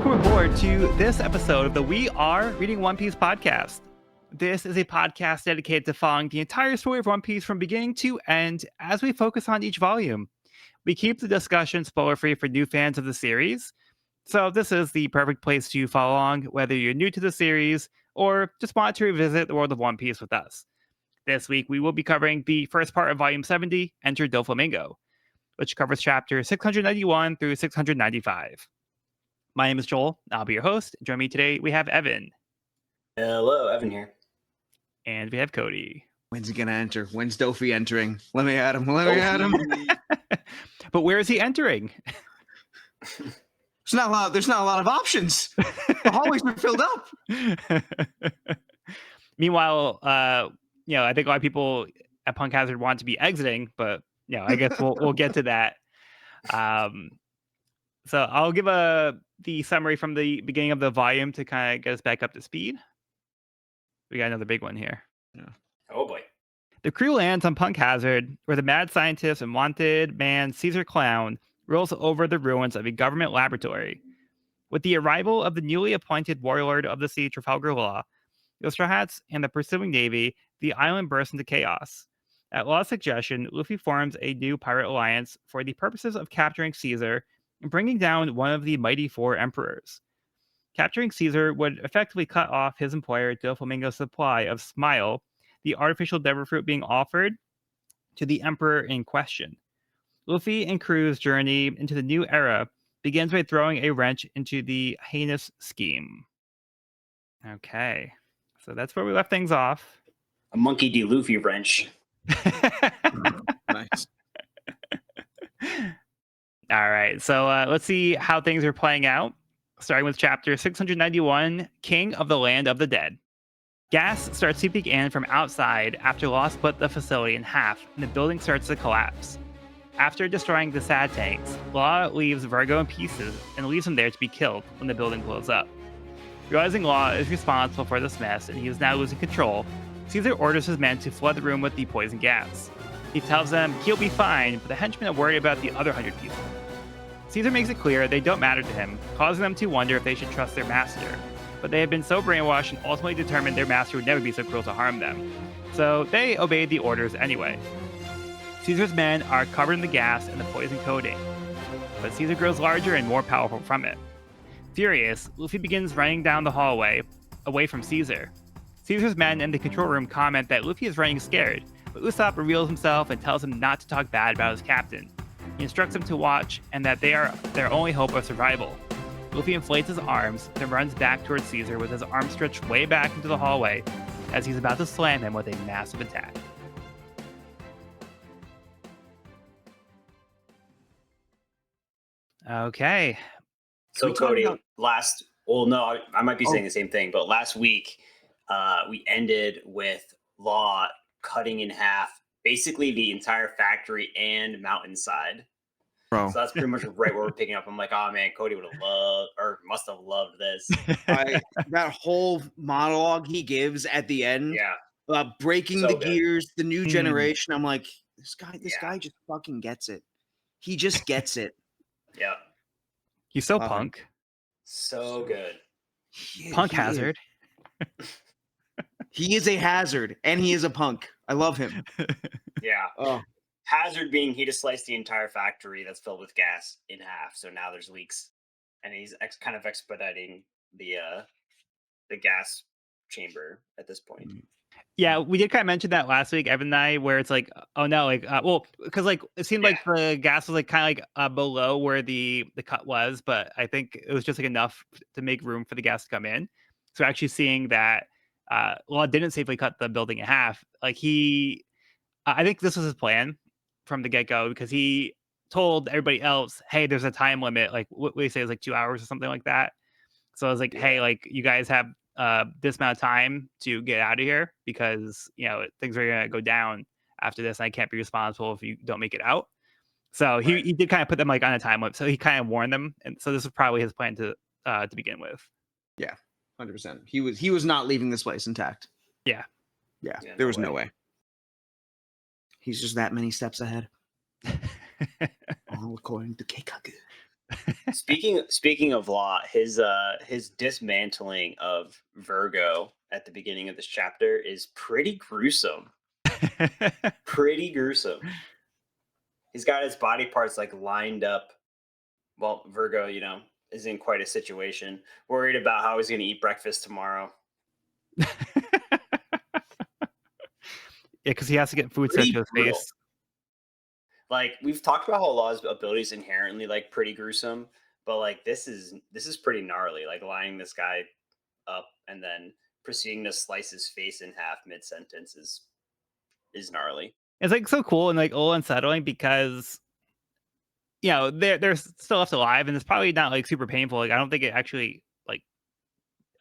Welcome aboard to this episode of the We Are Reading One Piece podcast. This is a podcast dedicated to following the entire story of One Piece from beginning to end as we focus on each volume. We keep the discussion spoiler-free for new fans of the series, so this is the perfect place to follow along, whether you're new to the series or just want to revisit the world of One Piece with us. This week, we will be covering the first part of Volume 70, Enter Doflamingo, which covers chapters 691 through 695. My name is Joel. I'll be your host. Join me today, we have Evan. Hello, Evan here. And we have Cody. When's he gonna enter? When's Dofi entering? Let me at him. Let me at him. But where is he entering? There's not a lot of options. The hallways are filled up. Meanwhile, I think a lot of people at Punk Hazard want to be exiting, but I guess we'll get to that. So I'll give the summary from the beginning of the volume to kind of get us back up to speed. We got another big one here. Yeah. Oh boy. The crew lands on Punk Hazard, where the mad scientist and wanted man Caesar Clown rolls over the ruins of a government laboratory. With the arrival of the newly appointed warlord of the sea, Trafalgar Law, the Straw Hats, and the pursuing navy, the island bursts into chaos. At Law's suggestion, Luffy forms a new pirate alliance for the purposes of capturing Caesar and bringing down one of the mighty four emperors. Capturing Caesar would effectively cut off his employer Doflamingo's supply of Smile, the artificial devil fruit being offered to the emperor in question. Luffy and crew's journey into the new era begins by throwing a wrench into the heinous scheme. Okay, so that's where we left things off. A Monkey D. Luffy wrench. Nice. All right, so let's see how things are playing out. Starting with chapter 691, King of the Land of the Dead. Gas starts seeping in from outside after Law split the facility in half, and the building starts to collapse. After destroying the sad tanks, Law leaves Virgo in pieces and leaves him there to be killed when the building blows up. Realizing Law is responsible for this mess and he is now losing control, Caesar orders his men to flood the room with the poison gas. He tells them he'll be fine, but the henchmen are worried about the other 100 people. Caesar makes it clear they don't matter to him, causing them to wonder if they should trust their master. But they have been so brainwashed and ultimately determined their master would never be so cruel to harm them. So they obeyed the orders anyway. Caesar's men are covered in the gas and the poison coating, but Caesar grows larger and more powerful from it. Furious, Luffy begins running down the hallway, away from Caesar. Caesar's men in the control room comment that Luffy is running scared, but Usopp reveals himself and tells him not to talk bad about his captain. He instructs him to watch and that they are their only hope of survival. Luffy inflates his arms, then runs back towards Caesar with his arms stretched way back into the hallway as he's about to slam him with a massive attack. Okay. So Cody, I might be saying the same thing, but last week we ended with Law cutting in half basically the entire factory and mountainside. Bro. So that's pretty much right where we're picking up. I'm like, oh man, Cody would have loved or must have loved this. That whole monologue he gives at the end, breaking So the good. gears, the new generation. I'm like, this guy just fucking gets it. He just gets it. Yeah. He's so punk. So good. Punk Hazard. He is a hazard, and he is a punk. I love him. Yeah. Oh. Hazard being he just sliced the entire factory that's filled with gas in half, so now there's leaks, and he's kind of expediting the gas chamber at this point. Yeah, we did kind of mention that last week, Evan and I, where it's like, oh no, like, because like it seemed like the gas was like kind of like below where the cut was, but I think it was just like enough to make room for the gas to come in. So actually seeing that Law didn't safely cut the building in half, like I think this was his plan from the get-go, because he told everybody else, hey, there's a time limit, like what we say is like 2 hours or something like that. So I was like, hey, like you guys have this amount of time to get out of here, because things are gonna go down after this, and I can't be responsible if you don't make it out. So he did kind of put them like on a time limit, so he kind of warned them, and so this was probably his plan to begin with. Yeah, 100%. He was not leaving this place intact. Yeah, there was no way. He's just that many steps ahead. All according to Keikaku. Speaking of Law, his dismantling of Virgo at the beginning of this chapter is pretty gruesome. Pretty gruesome. He's got his body parts like lined up. Well, Virgo, is in quite a situation. Worried about how he's going to eat breakfast tomorrow. Yeah, because he has to get food Pretty sent to his brutal. face. Like we've talked about how Law's abilities inherently like pretty gruesome, but like this is pretty gnarly. Like lining this guy up and then proceeding to slice his face in half mid sentence is gnarly. It's like so cool and like a little unsettling because they're still left alive and it's probably not like super painful. Like I don't think it actually like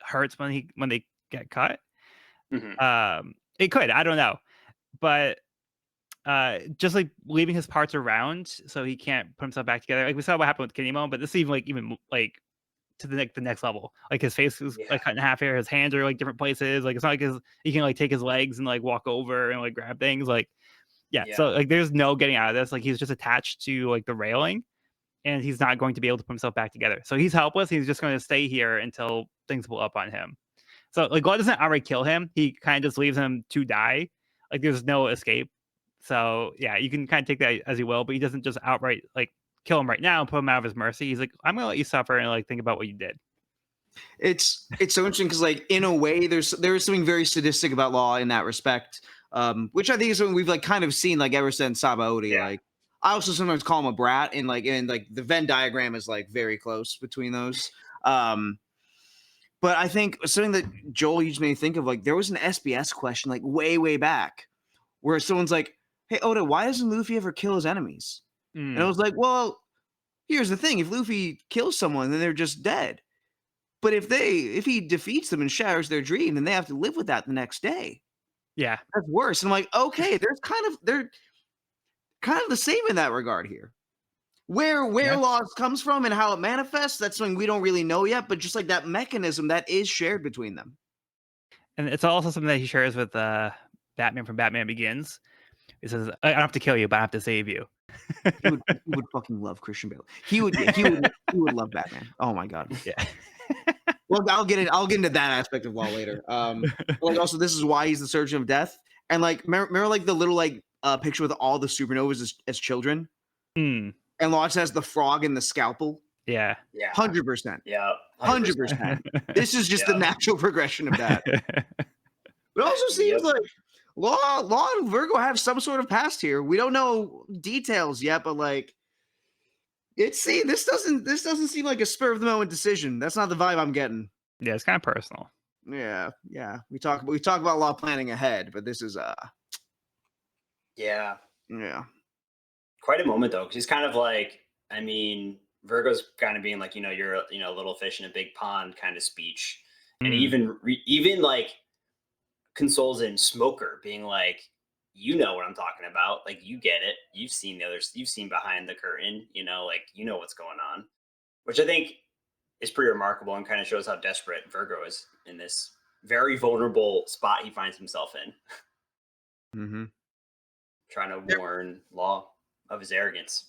hurts when they get cut. Mm-hmm. It could, I don't know, but just like leaving his parts around so he can't put himself back together. Like we saw what happened with Kinemon, but this is even like to the next level. Like his face is like cut in half here. His hands are like different places. Like it's not like he can like take his legs and like walk over and like grab things. Like yeah. So like there's no getting out of this. Like he's just attached to like the railing, and he's not going to be able to put himself back together. So he's helpless. He's just going to stay here until things blow up on him. So like God doesn't outright kill him. He kind of just leaves him to die. Like there's no escape. So yeah, you can kind of take that as you will, but he doesn't just outright like kill him right now and put him out of his mercy. He's like, I'm gonna let you suffer and like think about what you did. It's so interesting because like in a way there is something very sadistic about Law in that respect, which I think is something we've like kind of seen like ever since Sabaody. Yeah. Like I also sometimes call him a brat, and like the Venn diagram is like very close between those. But I think something that Joel used me to think of, like there was an SBS question like way back where someone's like, hey Oda, why doesn't Luffy ever kill his enemies? And I was like, well, here's the thing: if Luffy kills someone, then they're just dead. But if he defeats them and shatters their dream, then they have to live with that the next day. Yeah, That's worse. And I'm like, okay, they're kind of the same in that regard here. Where loss comes from and how it manifests, that's something we don't really know yet. But just like that mechanism that is shared between them. and it's also something that he shares with Batman from Batman Begins. He says, "I don't have to kill you, but I have to save you." He would fucking love Christian Bale. He would love Batman. Oh my god. Yeah. Well, I'll get into that aspect of Law later. Like also, this is why he's the surgeon of death. And like, remember like the little like picture with all the supernovas as children. And Law has the frog and the scalpel. Yeah. 100%. Yeah. 100%. This is just the natural progression of that. It also seems like Law and Virgo have some sort of past here. We don't know details yet, but like this doesn't seem like a spur of the moment decision. That's not the vibe I'm getting. Yeah, it's kind of personal. Yeah. We talk about Law planning ahead, but this is Yeah. Quite a moment though, because he's kind of like, I mean, Virgo's kind of being like, you're a little fish in a big pond kind of speech, and even like consoles in Smoker being like, what I'm talking about, like you get it, you've seen the others, you've seen behind the curtain, like what's going on, which I think is pretty remarkable and kind of shows how desperate Virgo is in this very vulnerable spot he finds himself in. Trying to warn Law of his arrogance.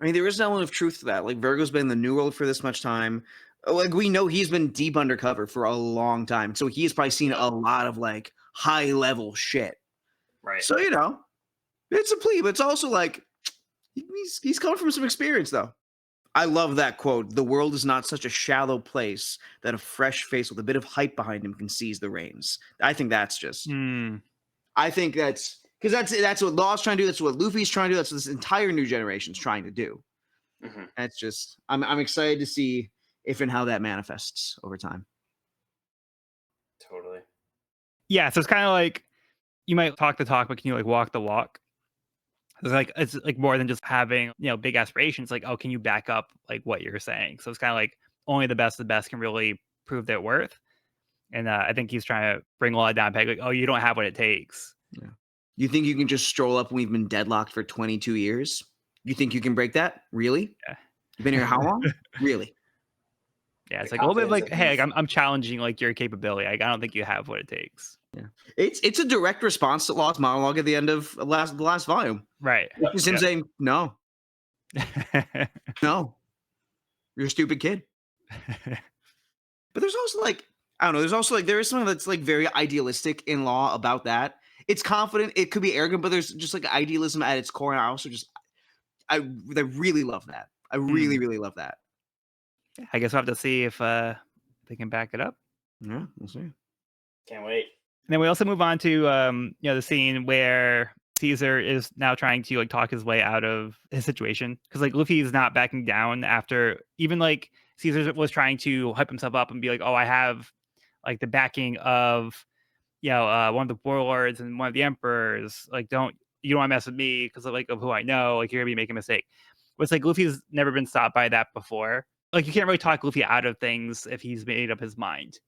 I mean, there is an element of truth to that. Like Virgo's been in the New World for this much time. Like we know he's been deep undercover for a long time, so he's probably seen a lot of like high level shit. Right. So it's a plea, but it's also like he's coming from some experience, though. I love that quote. The world is not such a shallow place that a fresh face with a bit of hype behind him can seize the reins. I think that's just. I think that's. Because that's what Law's trying to do. That's what Luffy's trying to do. That's what this entire new generation's trying to do. And it's just, I'm excited to see if and how that manifests over time. Totally. Yeah, so it's kind of like you might talk the talk, but can you like walk the walk? It's like more than just having big aspirations. Like, oh, can you back up like what you're saying? So it's kind of like only the best of the best can really prove their worth. And I think he's trying to bring Law down peg. Like, oh, you don't have what it takes. Yeah. You think you can just stroll up when we've been deadlocked for 22 years? You think you can break that? Really? Yeah. You've been here how long? Really? Yeah, it's like a little bit like, hey, like, I'm challenging like your capability. Like, I don't think you have what it takes. Yeah, it's a direct response to Law's monologue at the end of the last volume. Right. It's him saying no. No. You're a stupid kid. But there's also like, I don't know, there's also like, there is something that's like very idealistic in Law about that. It's confident, it could be arrogant, but there's just like idealism at its core. And I also just, I really love that. I really, really love that. I guess we'll have to see if they can back it up. Yeah, we'll see. Can't wait. And then we also move on to the scene where Caesar is now trying to like talk his way out of his situation, because like Luffy is not backing down after even like Caesar was trying to hype himself up and be like, oh, I have like the backing of one of the warlords and one of the emperors. Like, you don't want to mess with me because of who I know. Like, you're gonna be making a mistake. But it's like Luffy's never been stopped by that before. Like, you can't really talk Luffy out of things if he's made up his mind.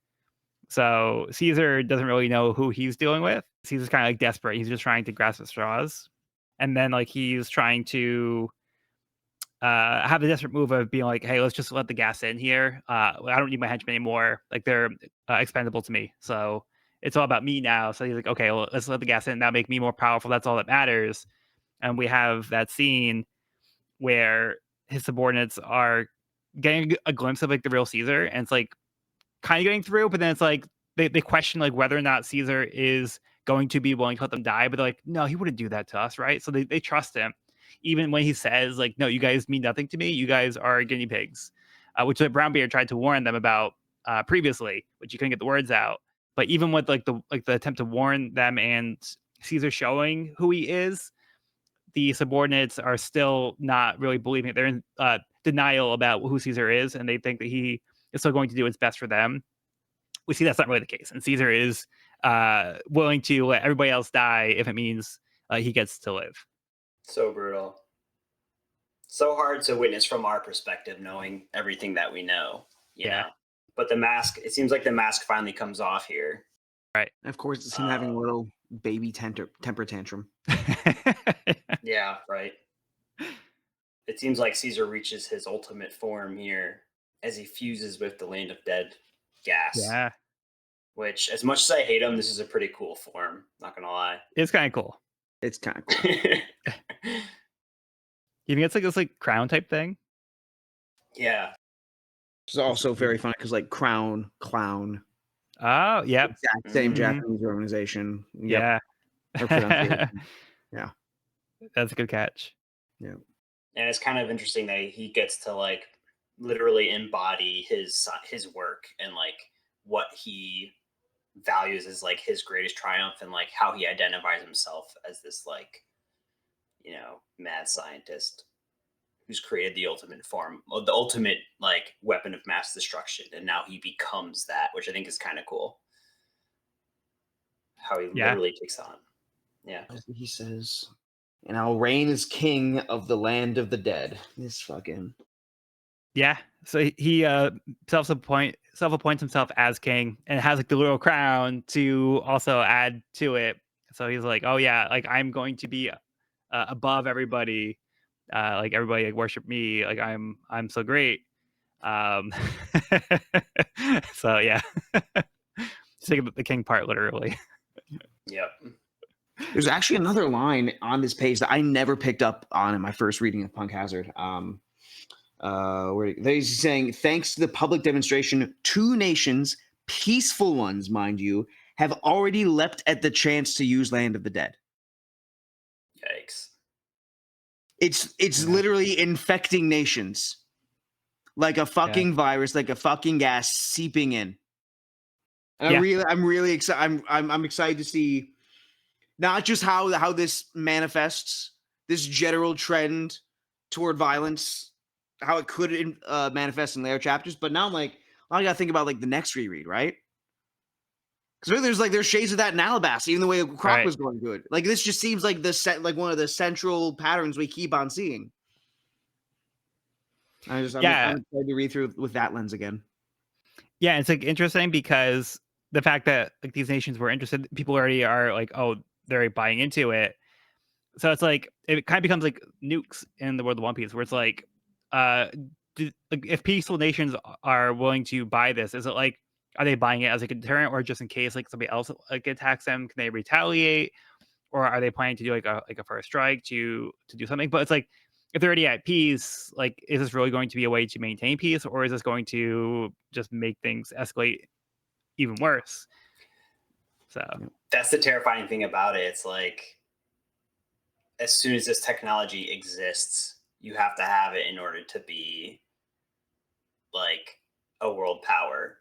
So Caesar doesn't really know who he's dealing with. Caesar's kind of like desperate. He's just trying to grasp at straws. And then like he's trying to have a desperate move of being like, hey, let's just let the gas in here. I don't need my henchmen anymore. Like they're expendable to me. So it's all about me now. So he's like, okay, well, let's let the gas in. That'll make me more powerful. That's all that matters. And we have that scene where his subordinates are getting a glimpse of like the real Caesar. And it's like kind of getting through, but then it's like they question like whether or not Caesar is going to be willing to let them die. But they're like, no, he wouldn't do that to us, right? So they trust him. Even when he says like, no, you guys mean nothing to me. You guys are guinea pigs, which Brownbeard tried to warn them about previously, but you couldn't get the words out. But even with like the attempt to warn them and Caesar showing who he is, the subordinates are still not really believing it. They're in denial about who Caesar is, and they think that he is still going to do what's best for them. We see that's not really the case, and Caesar is willing to let everybody else die if it means he gets to live. So brutal. So hard to witness from our perspective, knowing everything that we know, you know. But the mask, it seems like the mask finally comes off here. Right. And of course, it's him having a little baby temper tantrum. Yeah, right. It seems like Caesar reaches his ultimate form here as he fuses with the Land of Dead gas. Yeah. Which, as much as I hate him, this is a pretty cool form. Not gonna lie. It's kind of cool. It's kind of cool. You think it's like this like crown type thing? Yeah. Which is also very funny because like crown, clown. Oh, yep. Exact same Japanese organization. Yep. Yeah. Yeah. That's a good catch. Yeah. And it's kind of interesting that he gets to like literally embody his work and like what he values as like his greatest triumph and like how he identifies himself as this like, you know, mad scientist who's created the ultimate form, the ultimate like weapon of mass destruction, and now he becomes that, which I think is kind of cool. How he literally takes on. Yeah. He says, and I'll reign as king of the land of the dead. This fucking. Yeah. So he self-appoints himself as king and has like the little crown to also add to it. So he's like, oh yeah, like I'm going to be above everybody. Like everybody like, worship me. Like I'm so great. So yeah. Taking the king part literally. Yep. There's actually another line on this page that I never picked up on in my first reading of Punk Hazard. Where he's saying, thanks to the public demonstration, 2 nations, peaceful ones, mind you, have already leapt at the chance to use Land of the Dead. Yikes. It's literally infecting nations. Like a fucking virus, like a fucking gas seeping in. And I'm really excited. I'm excited to see not just how this manifests, this general trend toward violence, how it could manifest in later chapters, but now I gotta think about like the next reread, right? Because there's shades of that in Alabasta, even the way Croc was going to it. Like this just seems like one of the central patterns we keep on seeing. I'm excited to read through with that lens again. Yeah, it's like interesting because the fact that like these nations were interested, people already are like, oh, they're buying into it. So it's like it kind of becomes like nukes in the world of One Piece, where it's like, if peaceful nations are willing to buy this, is it like, are they buying it as like a deterrent or just in case like somebody else like attacks them? Can they retaliate, or are they planning to do like a first strike to do something? But it's like if they're already at peace, like, is this really going to be a way to maintain peace, or is this going to just make things escalate even worse? So That's the terrifying thing about it. It's like, as soon as this technology exists, you have to have it in order to be like a world power,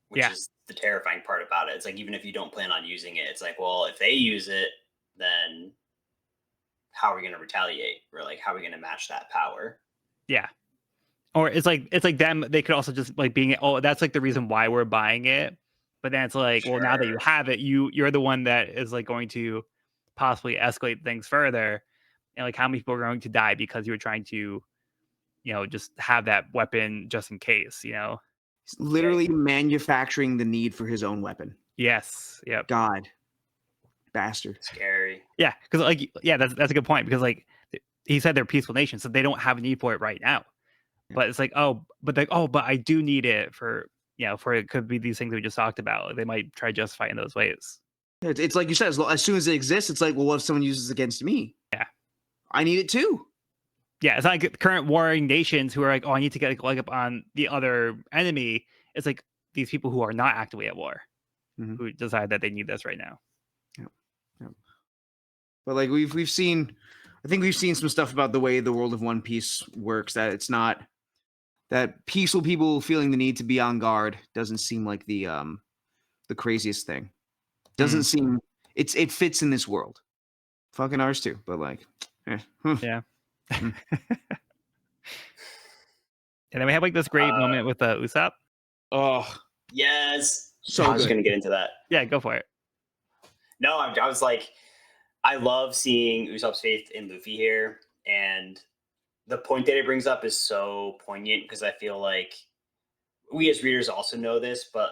which yeah, is the terrifying part about it. It's like, even if you don't plan on using it, it's like, well, if they use it, then how are we going to retaliate? Or like, how are we going to match that power? yeah. Or it's like them. They could also just like being, oh, that's like the reason why we're buying it. But then it's like, well, now that you Sure. have it, you're the one that is like going to possibly escalate things further. And like, how many people are going to die because you were trying to, just have that weapon just in case, He's literally manufacturing the need for his own weapon. Yes. Yep. God, bastard. Scary. Yeah. Because like, yeah, that's a good point, because like he said they're a peaceful nation, so they don't have a need for it right now. Yeah. But it's like, but I do need it for, for it could be these things we just talked about. They might try to justify it in those ways. It's like you said, as soon as it exists, it's like, well, what if someone uses it against me? Yeah. I need it too. Yeah, it's not like the current warring nations who are like, oh, I need to get a leg up on the other enemy. It's like these people who are not actively at war, who decide that they need this right now. Yeah. But like we've seen, I think we've seen some stuff about the way the world of One Piece works, that it's not that peaceful people feeling the need to be on guard doesn't seem like the craziest thing. Doesn't seem it fits in this world. Fucking ours too, but like, yeah. And then we have like this great moment with Usopp. Oh yes, so I was good. going to get into that. Yeah, go for it. No, I was like, I love seeing Usopp's faith in Luffy here, and the point that it brings up is so poignant, because I feel like we as readers also know this, but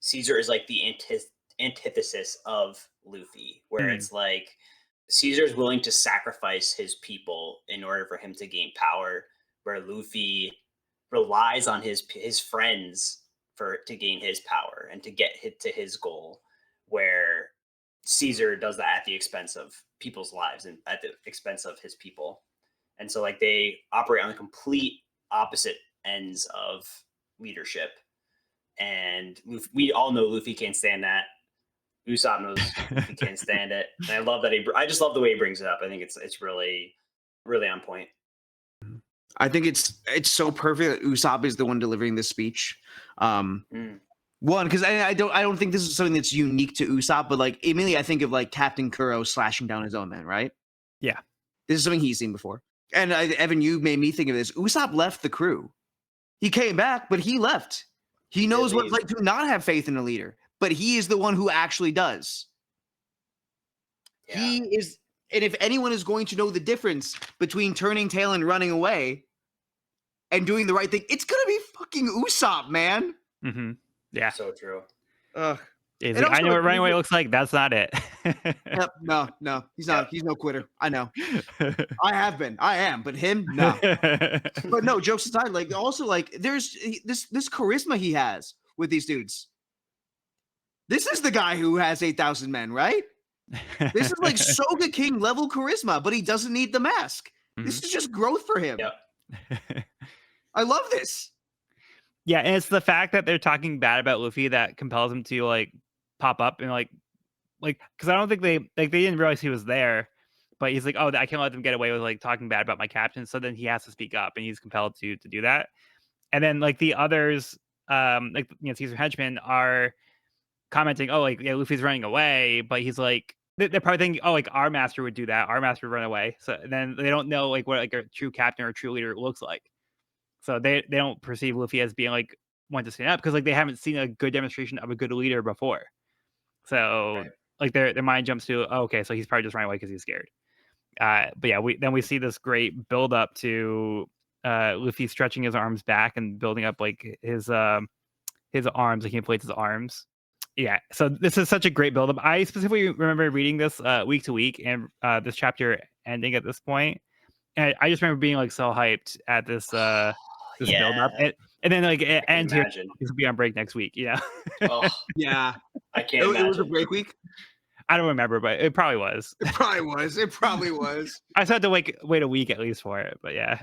Caesar is like the antithesis of Luffy, where it's like Caesar's willing to sacrifice his people in order for him to gain power, where Luffy relies on his friends to gain his power and to get to his goal, where Caesar does that at the expense of people's lives and at the expense of his people. And so like they operate on the complete opposite ends of leadership. And we all know Luffy can't stand that. Usopp knows Luffy can't stand it. And I love that I just love the way he brings it up. I think it's really, really on point. I think it's so perfect that Usopp is the one delivering this speech. One, because I don't think this is something that's unique to Usopp, but like immediately I think of like Captain Kuro slashing down his own men, right? Yeah. This is something he's seen before. And Evan, you made me think of this. Usopp left the crew. He came back, but he left. He knows what it's like to not have faith in a leader, but he is the one who actually does. Yeah. He is, and if anyone is going to know the difference between turning tail and running away and doing the right thing, it's gonna be fucking Usopp, man. Mm-hmm. Yeah. So true. Like, I know what running away looks like. That's not it. Yep, no. He's not. Yep. He's no quitter. I know. I am, but him, no. But no, jokes aside, like also like there's this charisma he has with these dudes. This is the guy who has 8,000 men, right? This is like Soga King level charisma, but he doesn't need the mask. This is just growth for him. Yep. I love this. Yeah, and it's the fact that they're talking bad about Luffy that compels him to like pop up and like because I don't think they didn't realize he was there, but he's like, oh, I can't let them get away with like talking bad about my captain. So then he has to speak up, and he's compelled to do that. And then like the others, Caesar henchmen are commenting, oh, like, yeah, Luffy's running away, but he's like, they're probably thinking, oh, like our master would do that. Our master would run away. So then they don't know like what like a true captain or a true leader looks like. So they don't perceive Luffy as being like one to stand up, because like they haven't seen a good demonstration of a good leader before. So like their mind jumps to, oh, okay, so he's probably just running away because he's scared. But yeah, we see this great build up to Luffy stretching his arms back and building up like his arms, like he inflates his arms. Yeah, so this is such a great build up. I specifically remember reading this week to week, and this chapter ending at this point. And I just remember being like so hyped at this build up, and then like it ends here. He's gonna be on break next week. Yeah. Oh yeah, I can't imagine. It was a break week. I don't remember, but it probably was. It probably was. It probably was. I just had to wait a week at least for it, but yeah.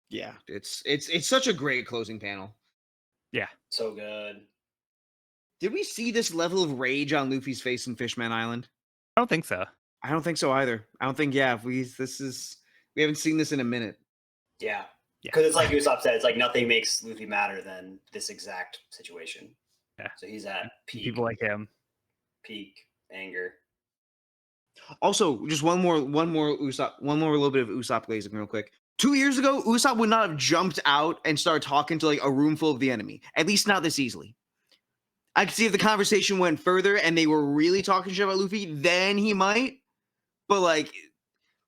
Yeah. It's such a great closing panel. Yeah. So good. Did we see this level of rage on Luffy's face in Fishman Island? I don't think so. I don't think so either. I don't think. Yeah, we haven't seen this in a minute. Yeah. Yeah. Because it's like Usopp said, it's like nothing makes Luffy madder than this exact situation. Yeah. So he's at People like him. peak anger. Also, just one more little bit of Usopp glazing real quick. 2 years ago, Usopp would not have jumped out and started talking to like a room full of the enemy. At least not this easily. I could see if the conversation went further and they were really talking shit about Luffy, then he might. But like,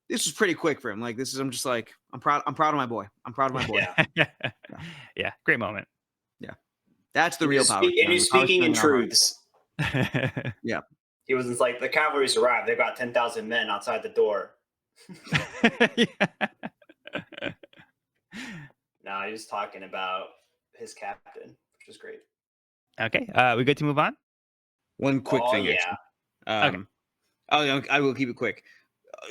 this was pretty quick for him. Like, I'm just like, I'm proud of my boy. I'm proud of my boy. Yeah. Great moment. Yeah. That's the real power. And he's speaking in truths. Yeah. He was just like, the cavalry's arrived. They've got 10,000 men outside the door. No, he was talking about his captain, which was great. Okay. We good to move on? One quick thing. Yeah. Okay. I will keep it quick.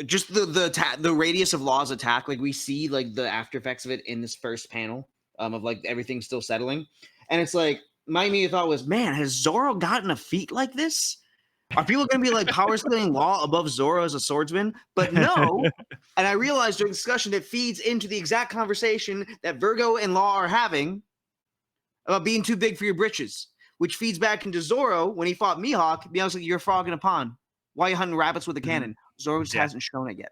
Just the radius of Law's attack, like we see like the after effects of it in this first panel, of like everything still settling, and it's like my immediate thought was, man, has Zoro gotten a feat like this? Are people going to be like power scaling Law above Zoro as a swordsman? But no. And I realized during the discussion that feeds into the exact conversation that Virgo and Law are having about being too big for your britches, which feeds back into Zoro when he fought Mihawk. Be honest, like, you're a frog in a pond. Why are you hunting rabbits with a cannon? Zoro just hasn't shown it yet.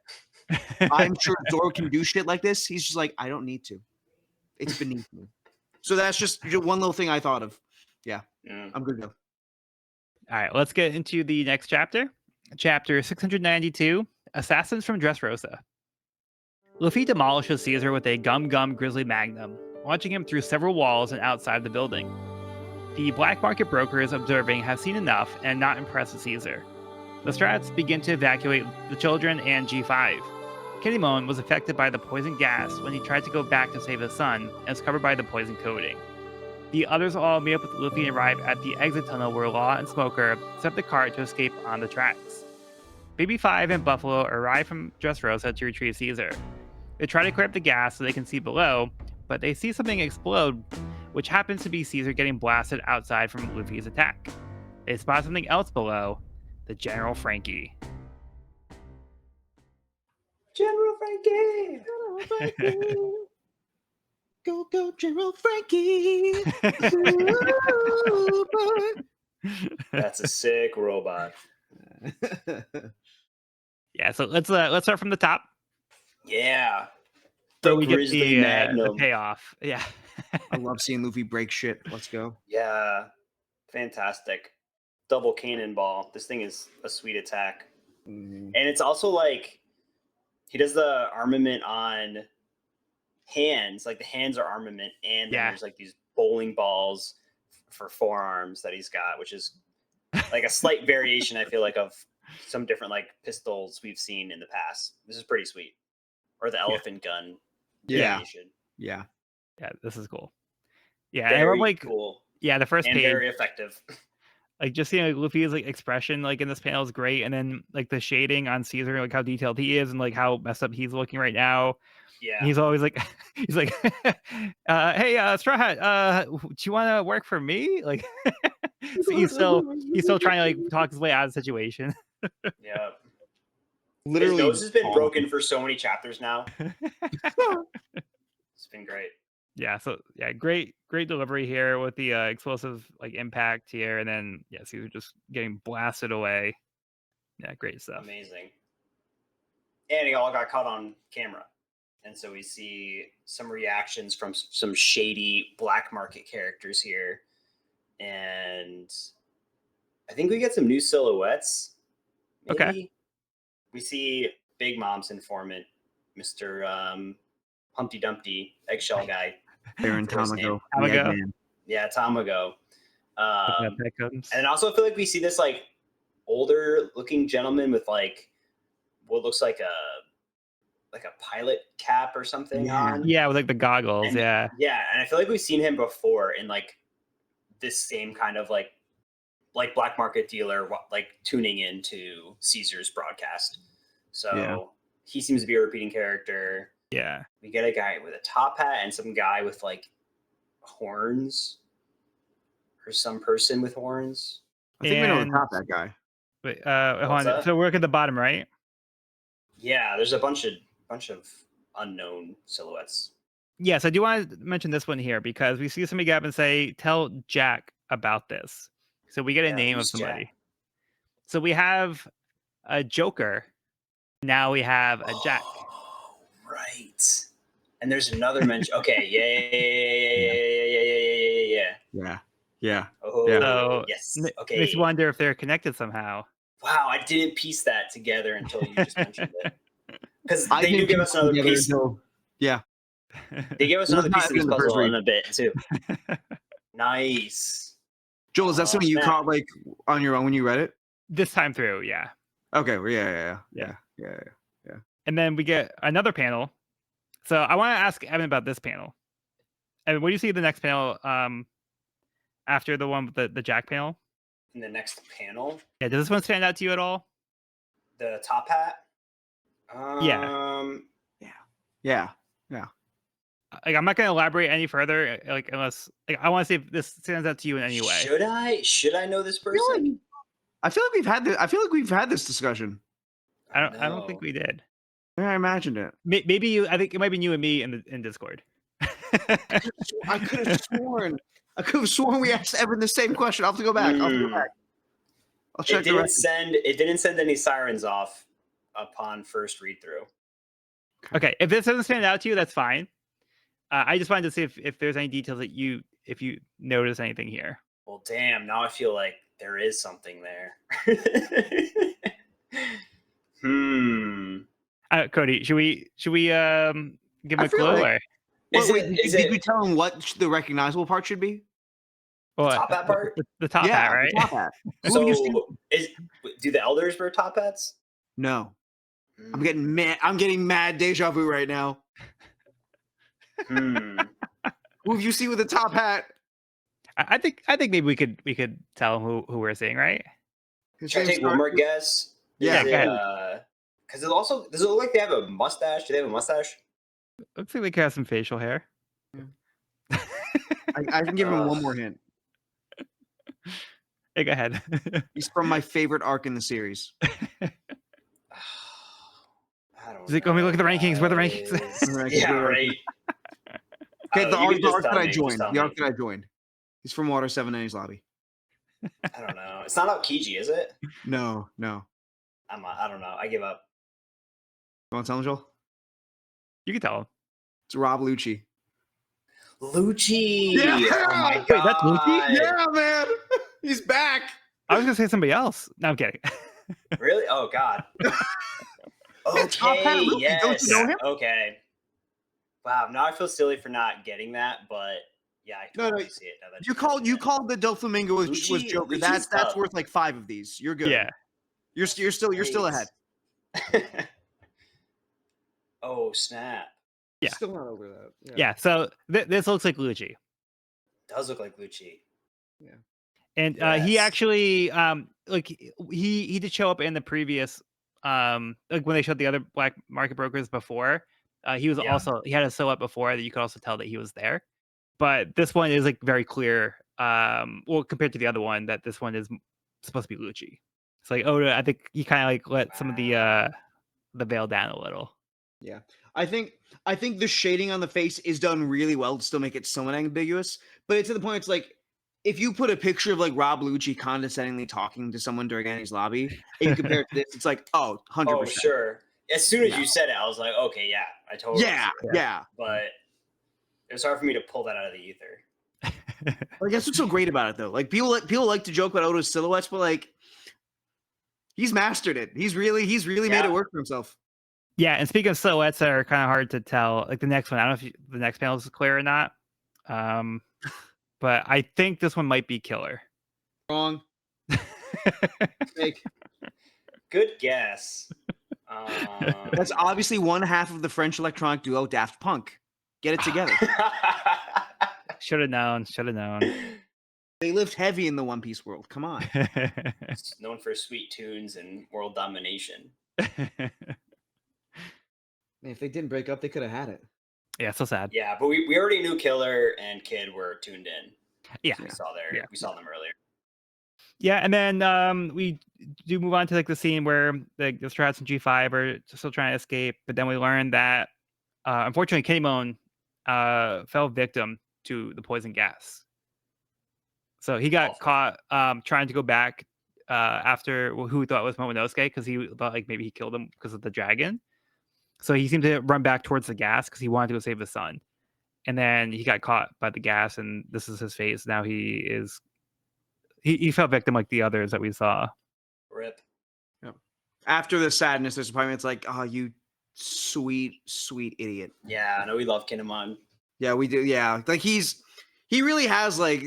I'm sure Zoro can do shit like this. He's just like, I don't need to. It's beneath me. So that's just one little thing I thought of. Yeah. I'm good to go. All right, let's get into the next chapter. Chapter 692, Assassins from Dressrosa. Luffy demolishes Caesar with a Gum Gum Grizzly Magnum, launching him through several walls and outside the building. The black market brokers observing have seen enough and not impressed with Caesar. The Strats begin to evacuate the children and G5. Kinemon was affected by the poison gas when he tried to go back to save his son and was covered by the poison coating. The others all meet up with Luffy and arrive at the exit tunnel where Law and Smoker set the cart to escape on the tracks. Baby 5 and Buffalo arrive from Dressrosa to retrieve Caesar. They try to clear up the gas so they can see below, but they see something explode, which happens to be Caesar getting blasted outside from Luffy's attack. They spot something else below, the General Frankie. General Frankie! General Frankie! Go, General Frankie! That's a sick robot. Yeah, so let's start from the top. Yeah. So we get Grizzly the Magnum. payoff. Yeah. I love seeing Luffy break shit. Let's go. Yeah. Fantastic. Double cannonball. This thing is a sweet attack. Mm. And it's also like he does the armament on hands. Like the hands are armament, and then there's like these bowling balls for forearms that he's got, which is like a slight variation, I feel like, of some different like pistols we've seen in the past. This is pretty sweet. Or the elephant gun variation. Yeah. Yeah, this is cool. Yeah, Very I love like cool. Yeah, the first And page, very effective. like just seeing like Luffy's like expression like in this panel is great, and then like the shading on Caesar, like how detailed he is and like how messed up he's looking right now. Yeah. And he's always like he's like hey Straw Hat, do you want to work for me? Like so he's still trying to like talk his way out of the situation. Yeah. Literally, his nose has been broken for so many chapters now. It's been great. Yeah, so yeah, great delivery here with the explosive like impact here, and then Caesar just getting blasted away. Yeah, great stuff. Amazing. And he all got caught on camera. And so we see some reactions from some shady black market characters here. And I think we get some new silhouettes. Maybe. Okay. We see Big Mom's informant, Mr. Humpty Dumpty, eggshell guy. Baron Tamago. Yeah, Tamago. That And then also I feel like we see this like older looking gentleman with like what looks like a pilot cap or something on. Yeah, with like the goggles. And, yeah. Yeah, and I feel like we've seen him before in like this same kind of like like black market dealer, like tuning into Caesar's broadcast. So he seems to be a repeating character. Yeah. We get a guy with a top hat and some guy with like horns, or some person with horns. I think we know the And- top that guy. Wait, hold What's on. that? So we're at the bottom, right? Yeah, there's a bunch of unknown silhouettes. Yes, I do want to mention this one here because we see somebody get up and say, "Tell Jack about this." So we get a Yeah, name of who's somebody. Jack? So we have a Joker. Now we have a Jack. Oh, right. And there's another mention. Okay, yeah. Yeah. Oh, Yeah. So yes. makes Okay. you wonder if they're connected somehow. Wow, I didn't piece that together until you just mentioned it. Because I they do didn't give piece us another together piece. until- yeah. They gave us It was another not piece of this in the first puzzle read. in a bit too. Nice. Joel, is that Oh, something you snap. caught like on your own when you read it? This time through, yeah. Okay. Well, yeah. And then we get another panel. So I want to ask Evan about this panel. Evan, what do you see the next panel after the one with the Jack panel? In the next panel, Yeah, does this one stand out to you at all? the top hat. Yeah. Like, I'm not going to elaborate any further, like unless like I want to see if this stands out to you in any way. Should I know this person? I feel like we've had this discussion. I don't think we did. Yeah, I imagined it. Maybe you. I think it might be you and me in Discord. I could have sworn we asked Evan the same question. I'll have to go back. I'll check the record. It didn't send any sirens off upon first read through. Okay, if this doesn't stand out to you, that's fine. I just wanted to see if there's any details that if you notice anything here. Well, damn! Now I feel like there is something there. Cody, should we give him I a feel clue? like- Did we tell him what the recognizable part should be? Or top hat part? The top hat, right? The top hat. Who have you seen? So, do the elders wear top hats? No. I'm getting mad deja vu right now. Hmm. Who have you seen with a top hat? I think maybe we could tell him who we're seeing, right? His Should I name's take one more guess? Yeah, Is go it, ahead. Because it also does it look like they have a mustache? Do they have a mustache? Looks like they could have some facial hair. I can give him one more hint. Hey, go ahead. He's from my favorite arc in the series. I don't He's like, let me look at the rankings. Where are the rankings? rankings? Yeah, right. Okay, the arc that I joined. joined. The arc that I joined. He's from Water 7 Enemies Lobby. I don't know. It's not Aokiji, is it? No. I don't know. I give up. You want to tell him, Joel? You can tell him. It's Rob Lucci. Lucci. Yeah! Oh my Wait, god. that's Lucci? Yeah, man. He's back. I was gonna say somebody else. No, I'm kidding. Really? Oh god. It's Top Hat Okay. Lucci. Yes. Don't you know him? Okay. Wow. Now I feel silly for not getting that, but yeah, I No, totally see it. Now that You called the Doflamingo was Lucci- Joker. Lucci's That's tough. worth like 5 of these. You're good. Yeah. You're still ahead. Oh snap! Yeah. Still not over that. Yeah. So this looks like Lucci. Does look like Lucci. And he Yes. actually like he did show up in the previous like when they showed the other black market brokers before. He was Yeah. also he had a silhouette before that you could also tell that he was there. But this one is like very clear. Well, compared to the other one, that this one is supposed to be Lucci. It's like, oh, I think he kind of like let some of the veil down a little. Yeah. I think the shading on the face is done really well to still make it somewhat ambiguous. But it's to the point it's like if you put a picture of like Rob Lucci condescendingly talking to someone during Annie's lobby and you compare it to this, it's like, 100%. Oh sure. As soon as you said it, I was like, okay, yeah, I totally. Yeah, see it. yeah. But it was hard for me to pull that out of the ether. Like that's what's so great about it though. Like people like to joke about Odo's silhouettes, but like he's mastered it. He's really made Yeah. it work for himself. Yeah, and speaking of silhouettes that are kind of hard to tell, like the next one, I don't know if the next panel is clear or not. But I think this one might be Killer. Wrong. Fake. Good guess. That's obviously one half of the French electronic duo Daft Punk. Get it together. Should have known. They lift heavy in the One Piece world. Come on. It's known for sweet tunes and world domination. Man, if they didn't break up, they could have had it. Yeah, so sad. Yeah, but we already knew Killer and Kid were tuned in. Yeah. So we saw them earlier. Yeah, and then we do move on to like the scene where the Strats and G5 are still trying to escape, but then we learn that unfortunately Kinemon fell victim to the poison gas. So he got caught trying to go back after who he thought was Momonosuke because he thought like maybe he killed him because of the dragon. So he seemed to run back towards the gas because he wanted to go save his son. And then he got caught by the gas, and this is his face. Now he fell victim like the others that we saw. Rip. Yep. After the sadness, there's a point where it's like, oh, you sweet, sweet idiot. Yeah, I know we love Kinemon. Yeah, we do. Yeah, like he really has like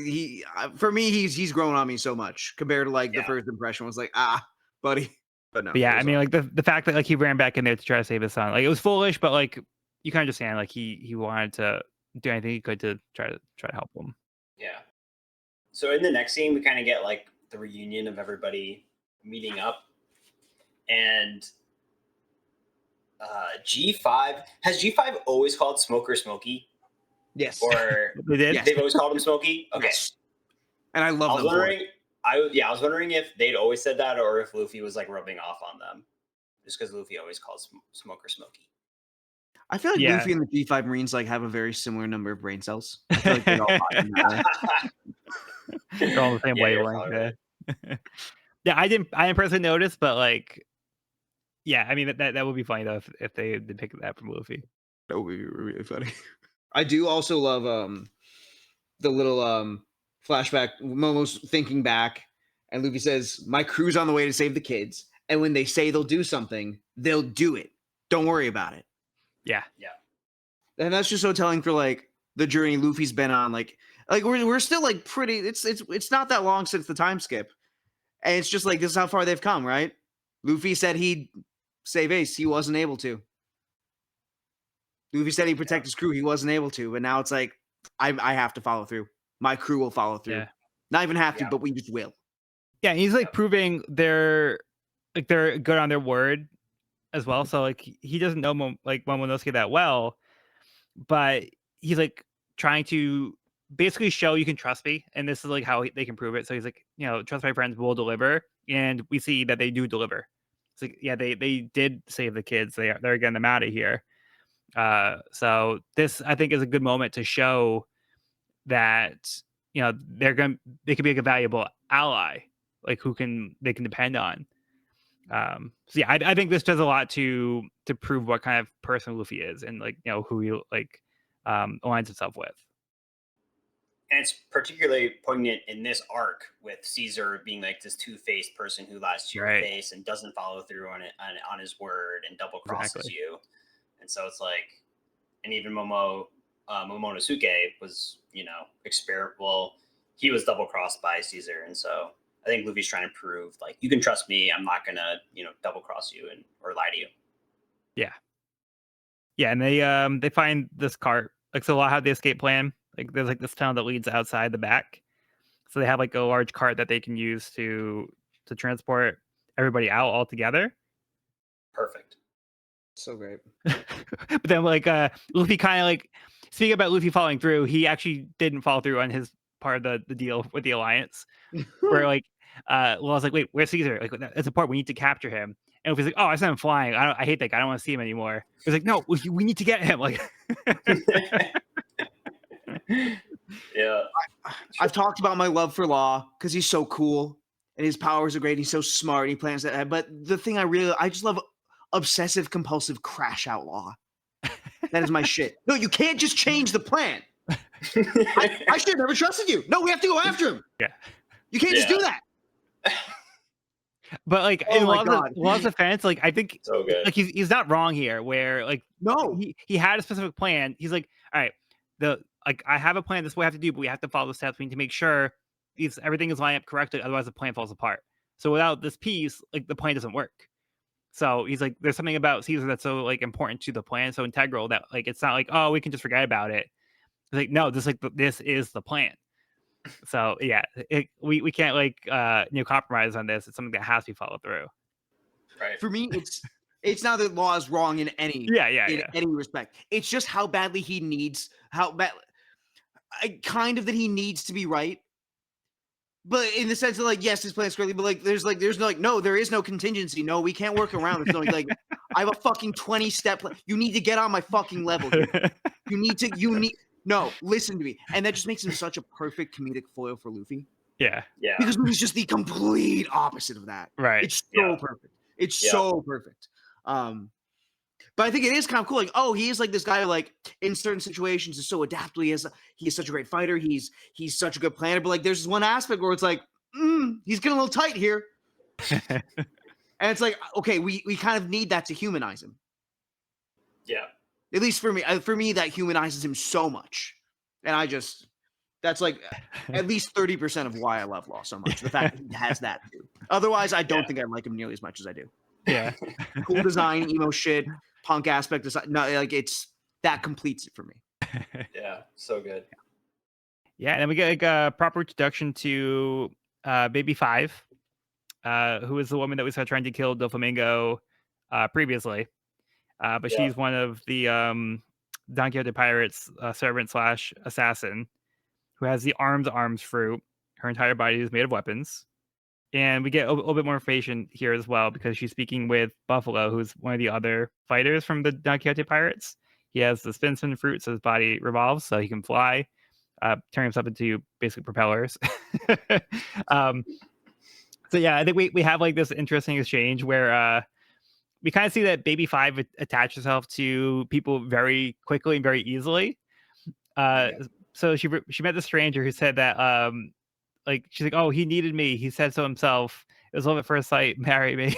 for me he's grown on me so much compared to like the first impression was like buddy. But no. But yeah, I mean like the fact that like he ran back in there to try to save his son, like it was foolish, but like you can understand like he wanted to do anything he could to try to help him. Yeah. So in the next scene, we kind of get like the reunion of everybody meeting up, and G5 has G5 always called Smoker Smokey? Yes. Or They did. Yes. they've always called him Smokey? Okay. Yes. And I love I was them for wondering. it. I was wondering if they'd always said that, or if Luffy was like rubbing off on them, just because Luffy always calls Smoker Smokey. I feel like Luffy and the G5 Marines like have a very similar number of brain cells. I feel like they're all They're all the same wavelength. Right. Yeah, I didn't personally notice, but like, yeah, I mean that would be funny though if they did pick that from Luffy. That would be really funny. I do also love the little flashback. Momo's thinking back, and Luffy says, "My crew's on the way to save the kids, and when they say they'll do something, they'll do it. Don't worry about it." Yeah. And that's just so telling for like the journey Luffy's been on. Like we're still like pretty. It's not that long since the time skip, and it's just like this is how far they've come, right? Luffy said he'd save Ace. He wasn't able to. Luffy said he'd protect his crew. He wasn't able to, but now it's like I have to follow through. My crew will follow through. Yeah. Not even have to, but we just will. Yeah, he's like proving they're good on their word as well. So like he doesn't know Momonosuke that well, but he's like trying to basically show you can trust me, and this is like how they can prove it. So he's like, trust my friends, will deliver, and we see that they do deliver. It's like, yeah, they did save the kids. They're getting them out of here. So this I think is a good moment to show that they could be like a valuable ally, like they can depend on. So yeah, I think this does a lot to prove what kind of person Luffy is, and like who he like aligns himself with. And it's particularly poignant in this arc with Caesar being like this two-faced person who lies to your face and doesn't follow through on his word and double crosses you. And so it's like, and even Momonosuke was, he was double crossed by Caesar. And so I think Luffy's trying to prove like, you can trust me. I'm not gonna, double cross you or lie to you. Yeah. Yeah. And they find this cart. Like, so how the escape plan, like there's like this tunnel that leads outside the back. So they have like a large cart that they can use to transport everybody out all together. Perfect. So great. But then like Luffy kind of like, speaking about Luffy following through, he actually didn't follow through on his part of the deal with the alliance. Where like I was like, wait, where's Caesar? Like that's important. We need to capture him. And Luffy's like, oh, I saw him flying. I hate that guy. I don't want to see him anymore. He's like, no, we need to get him. Like yeah. I've talked about my love for Law because he's so cool and his powers are great. He's so smart. And he plans that. But the thing I just love obsessive compulsive crash out Law. That is my shit. No, you can't just change the plan. I should have never trusted you. No, we have to go after him. Yeah. You can't just do that. But like in Law's defense, like I think so good. Like he's not wrong here. Where like no, he had a specific plan. He's like, all right, I have a plan. This is what we have to do, but we have to follow the steps. We need to make sure everything is lined up correctly. Otherwise, the plan falls apart. So without this piece, like the plan doesn't work. So he's like, there's something about Caesar that's so like important to the plan, so integral that like it's not like, oh, we can just forget about it. It's like, no, this is the plan. So yeah, we can't like compromise on this. It's something that has to be followed through. Right. For me, it's not that law is wrong in any Yeah. any respect. It's just how badly he needs kind of that he needs to be right. But in the sense of like, yes, his plan's correctly, but no, there is no contingency. No, we can't work around this. No, like, I have a fucking 20-step plan. You need to get on my fucking level, dude. No, listen to me. And that just makes him such a perfect comedic foil for Luffy. Yeah. Because Luffy's just the complete opposite of that. Right. It's so perfect. It's so perfect. But I think it is kind of cool. Like, oh, he is like this guy who, like, in certain situations is so adaptable. He is such a great fighter. He's such a good planner. But like, there's this one aspect where it's like, he's getting a little tight here. And it's like, okay, we kind of need that to humanize him. Yeah. At least for me. For me, that humanizes him so much. And that's like at least 30% of why I love Law so much. The fact that he has that too. Otherwise, I don't think I like him nearly as much as I do. Yeah. Cool design, emo shit, punk aspect. No, like that completes it for me. Yeah, so good. Yeah, and then we get like a proper introduction to Baby Five, who is the woman that we saw trying to kill Doflamingo previously. But she's one of the Don Quixote pirates servant / assassin who has the arms fruit. Her entire body is made of weapons. And we get a little bit more information here as well because she's speaking with Buffalo, who's one of the other fighters from the Don Quixote pirates. He has the spin fruit, so his body revolves, so he can fly, turning himself into basically propellers. So yeah, I think we have like this interesting exchange where we kind of see that Baby Five attach herself to people very quickly and very easily. So she met the stranger who said that like she's like, oh, he needed me. He said so himself. It was love at first sight. Marry me.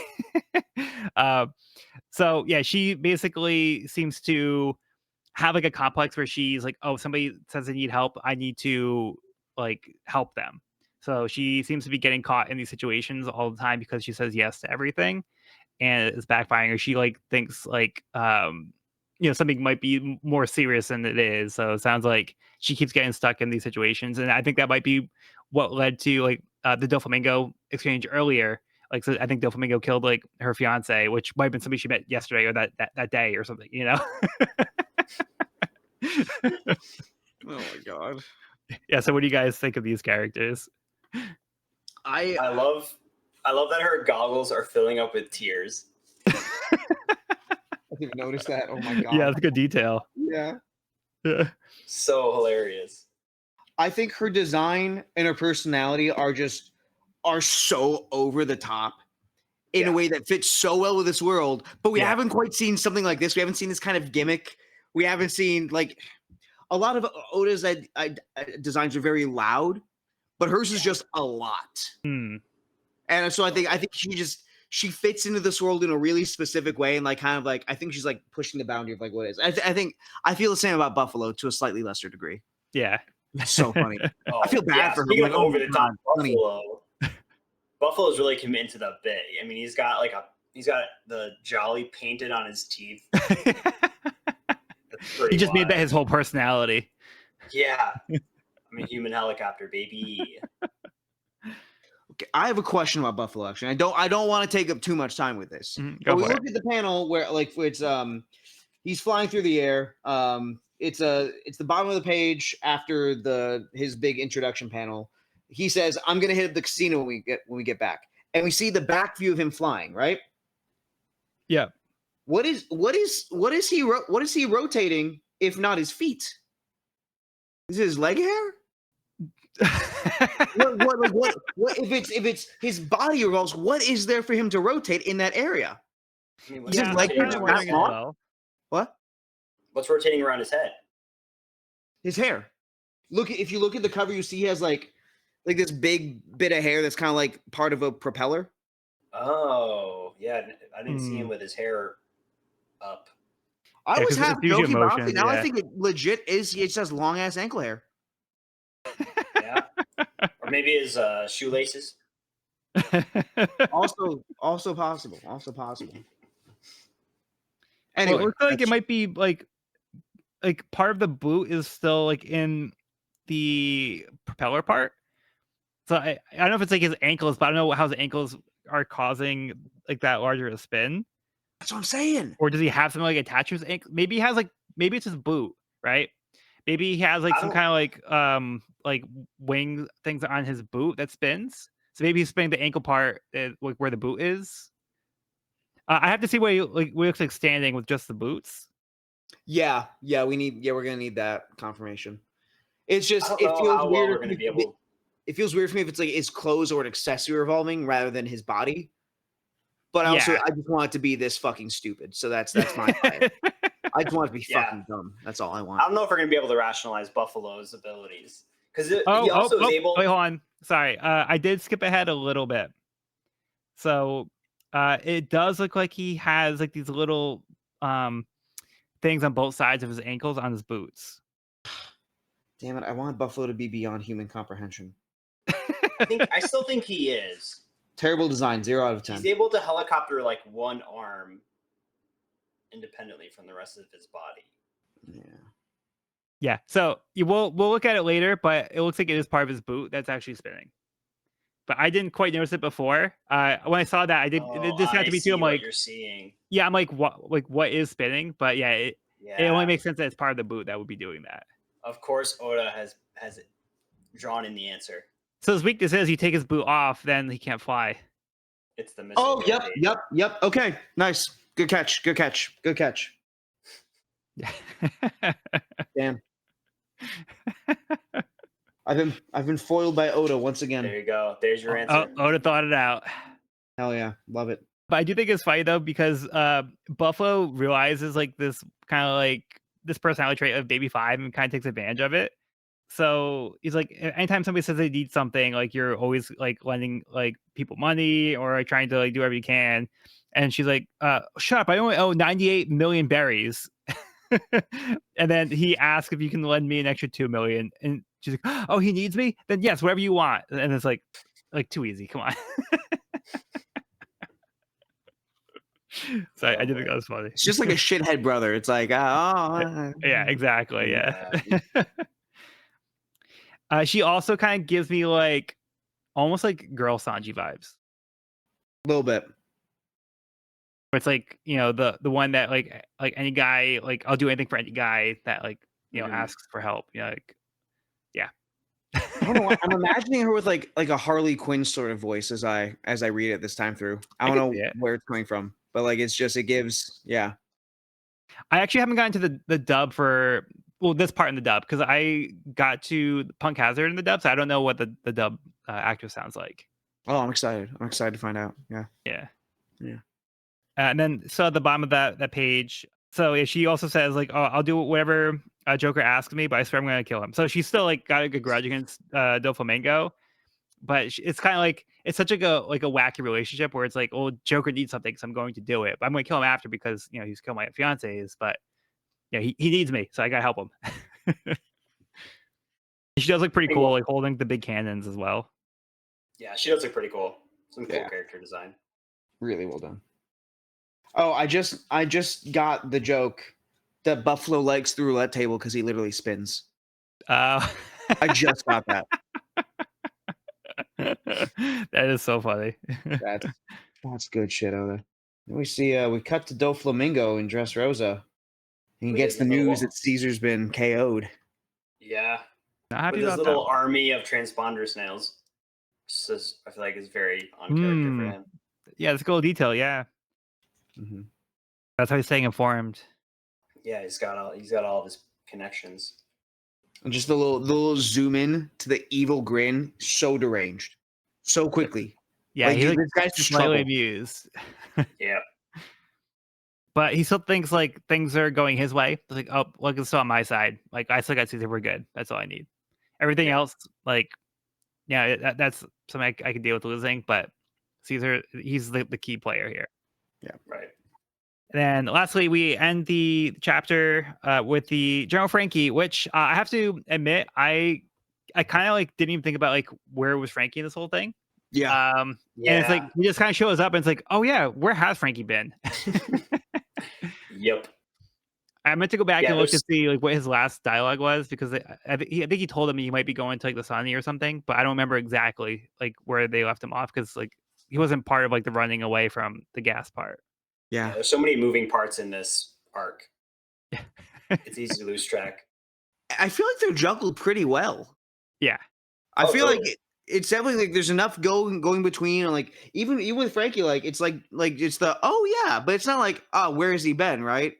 So yeah, she basically seems to have like a complex where she's like, oh, somebody says they need help. I need to like help them. So she seems to be getting caught in these situations all the time because she says yes to everything, and it's backfiring her. She like thinks like something might be more serious than it is. So it sounds like she keeps getting stuck in these situations, and I think that might be what led to like the Doflamingo exchange earlier. Like, so I think Doflamingo killed like her fiance, which might have been somebody she met yesterday or that day or something. Oh my god. Yeah. So what do you guys think of these characters? I love that her goggles are filling up with tears. I didn't notice that. Oh my god. Yeah, that's a good detail. Yeah. So hilarious. I think her design and her personality are so over the top in a way that fits so well with this world. But we haven't quite seen something like this. We haven't seen this kind of gimmick. We haven't seen like a lot of Oda's designs are very loud, but hers is just a lot. And so I think she fits into this world in a really specific way, and like kind of like I think she's like pushing the boundary of like what it is. I think I feel the same about Buffalo to a slightly lesser degree. Yeah, that's so funny. I feel bad for her. Like, over the top Buffalo. Buffalo's really committed to the bit. I mean, he's got the jolly painted on his teeth. He just made that his whole personality. Yeah, I'm a human helicopter, baby. Okay, I have a question about Buffalo. Actually, I don't want to take up too much time with this. But we look at the panel where like it's he's flying through the air. It's the bottom of the page after his big introduction panel. He says, "I'm gonna hit the casino when we get back," and we see the back view of him flying. Right? Yeah. What is he rotating if not his feet? Is it his leg hair? what if it's his body revolves? What is there for him to rotate in that area? I mean, is his leg hair that long? What? What's rotating around his head? His hair. If you look at the cover, you see he has like this big bit of hair that's kind of like part of a propeller. Oh yeah, I didn't see him with his hair up. I was half joking about it. Now I think it legit is. It just long ass ankle hair. Yeah, or maybe his shoelaces. Also possible. Anyway, well, it looks like it might be like part of the boot is still like in the propeller part, So I don't know if it's like his ankles, but I don't know how his ankles are causing like that larger a spin. That's what I'm saying. Or does he have something like attached to his ankle? Maybe he has like maybe it's his boot, right? Maybe he has like I some don't. kind of like wing things on his boot that spins. So maybe he's spinning the ankle part, like where the boot is. I have to see what he looks like standing with just the boots. Yeah, we're gonna need that confirmation. It's I just don't it know feels how well weird. we're going to be able. It feels weird for me if it's like his clothes or an accessory revolving rather than his body. But also, Yeah. I just want it to be this fucking stupid. So that's my bias. I just want it to be Yeah. fucking dumb. That's all I I want. don't know if we're going to be able to rationalize Buffalo's abilities because he Oh, also is able. wait, hold on. Sorry, I did skip ahead a little bit. So, it does look like he has like these little things on both sides of his ankles on his boots. Damn it! I want Buffalo to be beyond human comprehension. I still think he is. Terrible design. 0 out of 10. He's able to helicopter like one arm independently from the rest of his body. Yeah. Yeah. So we'll look at it later, but it looks like it is part of his boot that's actually spinning. But I didn't quite notice it before. When I saw that, I did. Oh, It just had I to be see too. I'm what like, you're seeing. yeah. I'm like, what is spinning? But yeah, it Yeah. only makes sense that it's part of the boot that would be doing that. Of course, Oda has it drawn in the answer. So his weakness is you take his boot off, then he can't fly. It's the missing. Oh, rotate. yep. Okay, nice. Good catch. Yeah. Damn. I've been foiled by Oda once again. There you go. There's your answer. Oda thought it out. Hell yeah, love it. But I do think it's funny though because Buffalo realizes like this kind of like this personality trait of Baby Five and kind of takes advantage of it. So he's like, anytime somebody says they need something, like you're always like lending like people money or like, trying to like do whatever you can. And she's like, shut up, I only owe 98 million berries. And then he asks if you can lend me an extra 2 million. And she's like, oh, he needs me? Then yes, whatever you want. And it's like too easy. Come on. So I did think that was funny. It's just like a shithead brother. It's like, Yeah, exactly. Yeah. She also kind of gives me like almost like girl Sanji vibes. a little bit. It's like, you know, the one that like any guy, like I'll do anything for any guy that like, you know, asks for help. You know, like, yeah. I don't know. I'm imagining her with like a Harley Quinn sort of voice as I read it this time through. I don't know where it's coming from, but like it gives, yeah. I actually haven't gotten to the dub for this part in the dub because I got to Punk Hazard in the dub, so I don't know what the dub actress sounds like. Oh, I'm excited. I'm excited to find out. Yeah. Yeah. And then so at the bottom of that page, so she also says like, oh, I'll do whatever Joker asks me, but I swear I'm gonna kill him. So she's still like got a good grudge against Doflamingo, but it's kind of like it's such like a wacky relationship where it's like, oh, Joker needs something, so I'm going to do it, but I'm gonna kill him after because you know he's killed my fiance's, but yeah, he needs me, so I gotta help him. She does look pretty cool, like holding the big cannons as well. Yeah, she does look pretty cool. Some cool character design. Really well done. Oh, I just got the joke that Buffalo likes the roulette table because he literally spins. I just got that. That is so funny. That's good shit, Oda. Then we see we cut to Doflamingo in Dressrosa. And he gets the news that Caesar's been KO'd. Yeah. Not happy with his about little that. army of transponder snails. I feel like is very on character for him. Yeah, it's a cool detail, yeah. Mm-hmm. That's how he's staying informed. Yeah, he's got all of his connections. And just the little zoom in to the evil grin, so deranged, so quickly. Yeah, like, he's this guy's just slightly trouble. amused. Yeah, but he still thinks like things are going his way. It's like, oh, look, it's still on my side. Like I still got Caesar, we're good. That's all I need. Everything else, like, yeah, that's something I could deal with losing. But Caesar, he's the key player here. Yeah, right. And then lastly, we end the chapter with the General Frankie, which I have to admit, I kind of like didn't even think about like where was Frankie in this whole thing. Yeah. And it's like he just kind of shows up and it's like, oh yeah, where has Frankie been? Yep. I meant to go back Yeah, and look to there's see like what his last dialogue was because I think he told him he might be going to like the Sunny or something, but I don't remember exactly like where they left him off because like he wasn't part of like the running away from the gas part. yeah, Yeah. there's so many moving parts in this arc. It's easy to lose track. I feel like they're juggled pretty well. Yeah. I Oh, feel like totally. it's definitely like there's enough going between, and like even with Frankie, like it's like it's the oh yeah, but it's not like where has he been, right?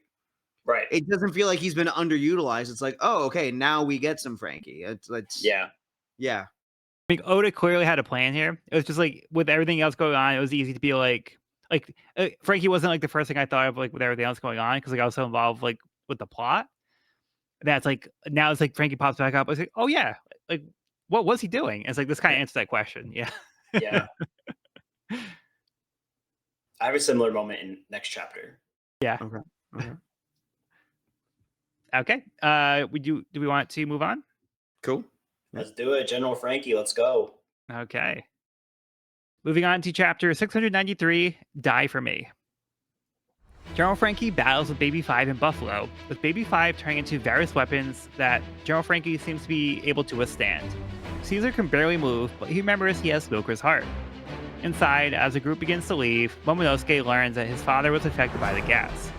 Right. It doesn't feel like he's been underutilized. It's like oh okay, now we get some Frankie. It's Yeah. yeah. I think Oda clearly had a plan here. It was just like with everything else going on, it was easy to be like Frankie wasn't like the first thing I thought of like with everything else going on because like I was so involved like with the plot. That's like now it's like Frankie pops back up. I was like, oh yeah, like what was he doing? And it's like this kind of answers that question. Yeah. Yeah. I have a similar moment in next chapter. Yeah. Okay. Okay. Okay. Do we want to move on? Cool. Let's do it, General Frankie. Let's go. Okay. Moving on to chapter 693, Die for Me. General Frankie battles with Baby 5 in Buffalo, with Baby 5 turning into various weapons that General Frankie seems to be able to withstand. Caesar can barely move, but he remembers he has Smoker's heart. Inside, as the group begins to leave, Momonosuke learns that his father was affected by the gas.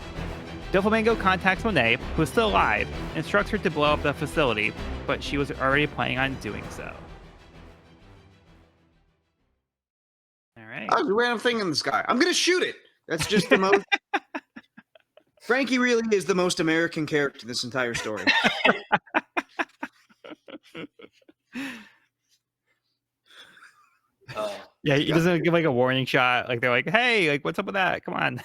Doflamingo contacts Monet, who is still alive, and instructs her to blow up the facility, but she was already planning on doing so. All right. Oh, there's a random thing in the sky. I'm gonna shoot it. That's just the most. Frankie really is the most American character in this entire story. Oh, Yeah, he doesn't give like a warning shot. Like they're like, "Hey, like what's up with that? Come on."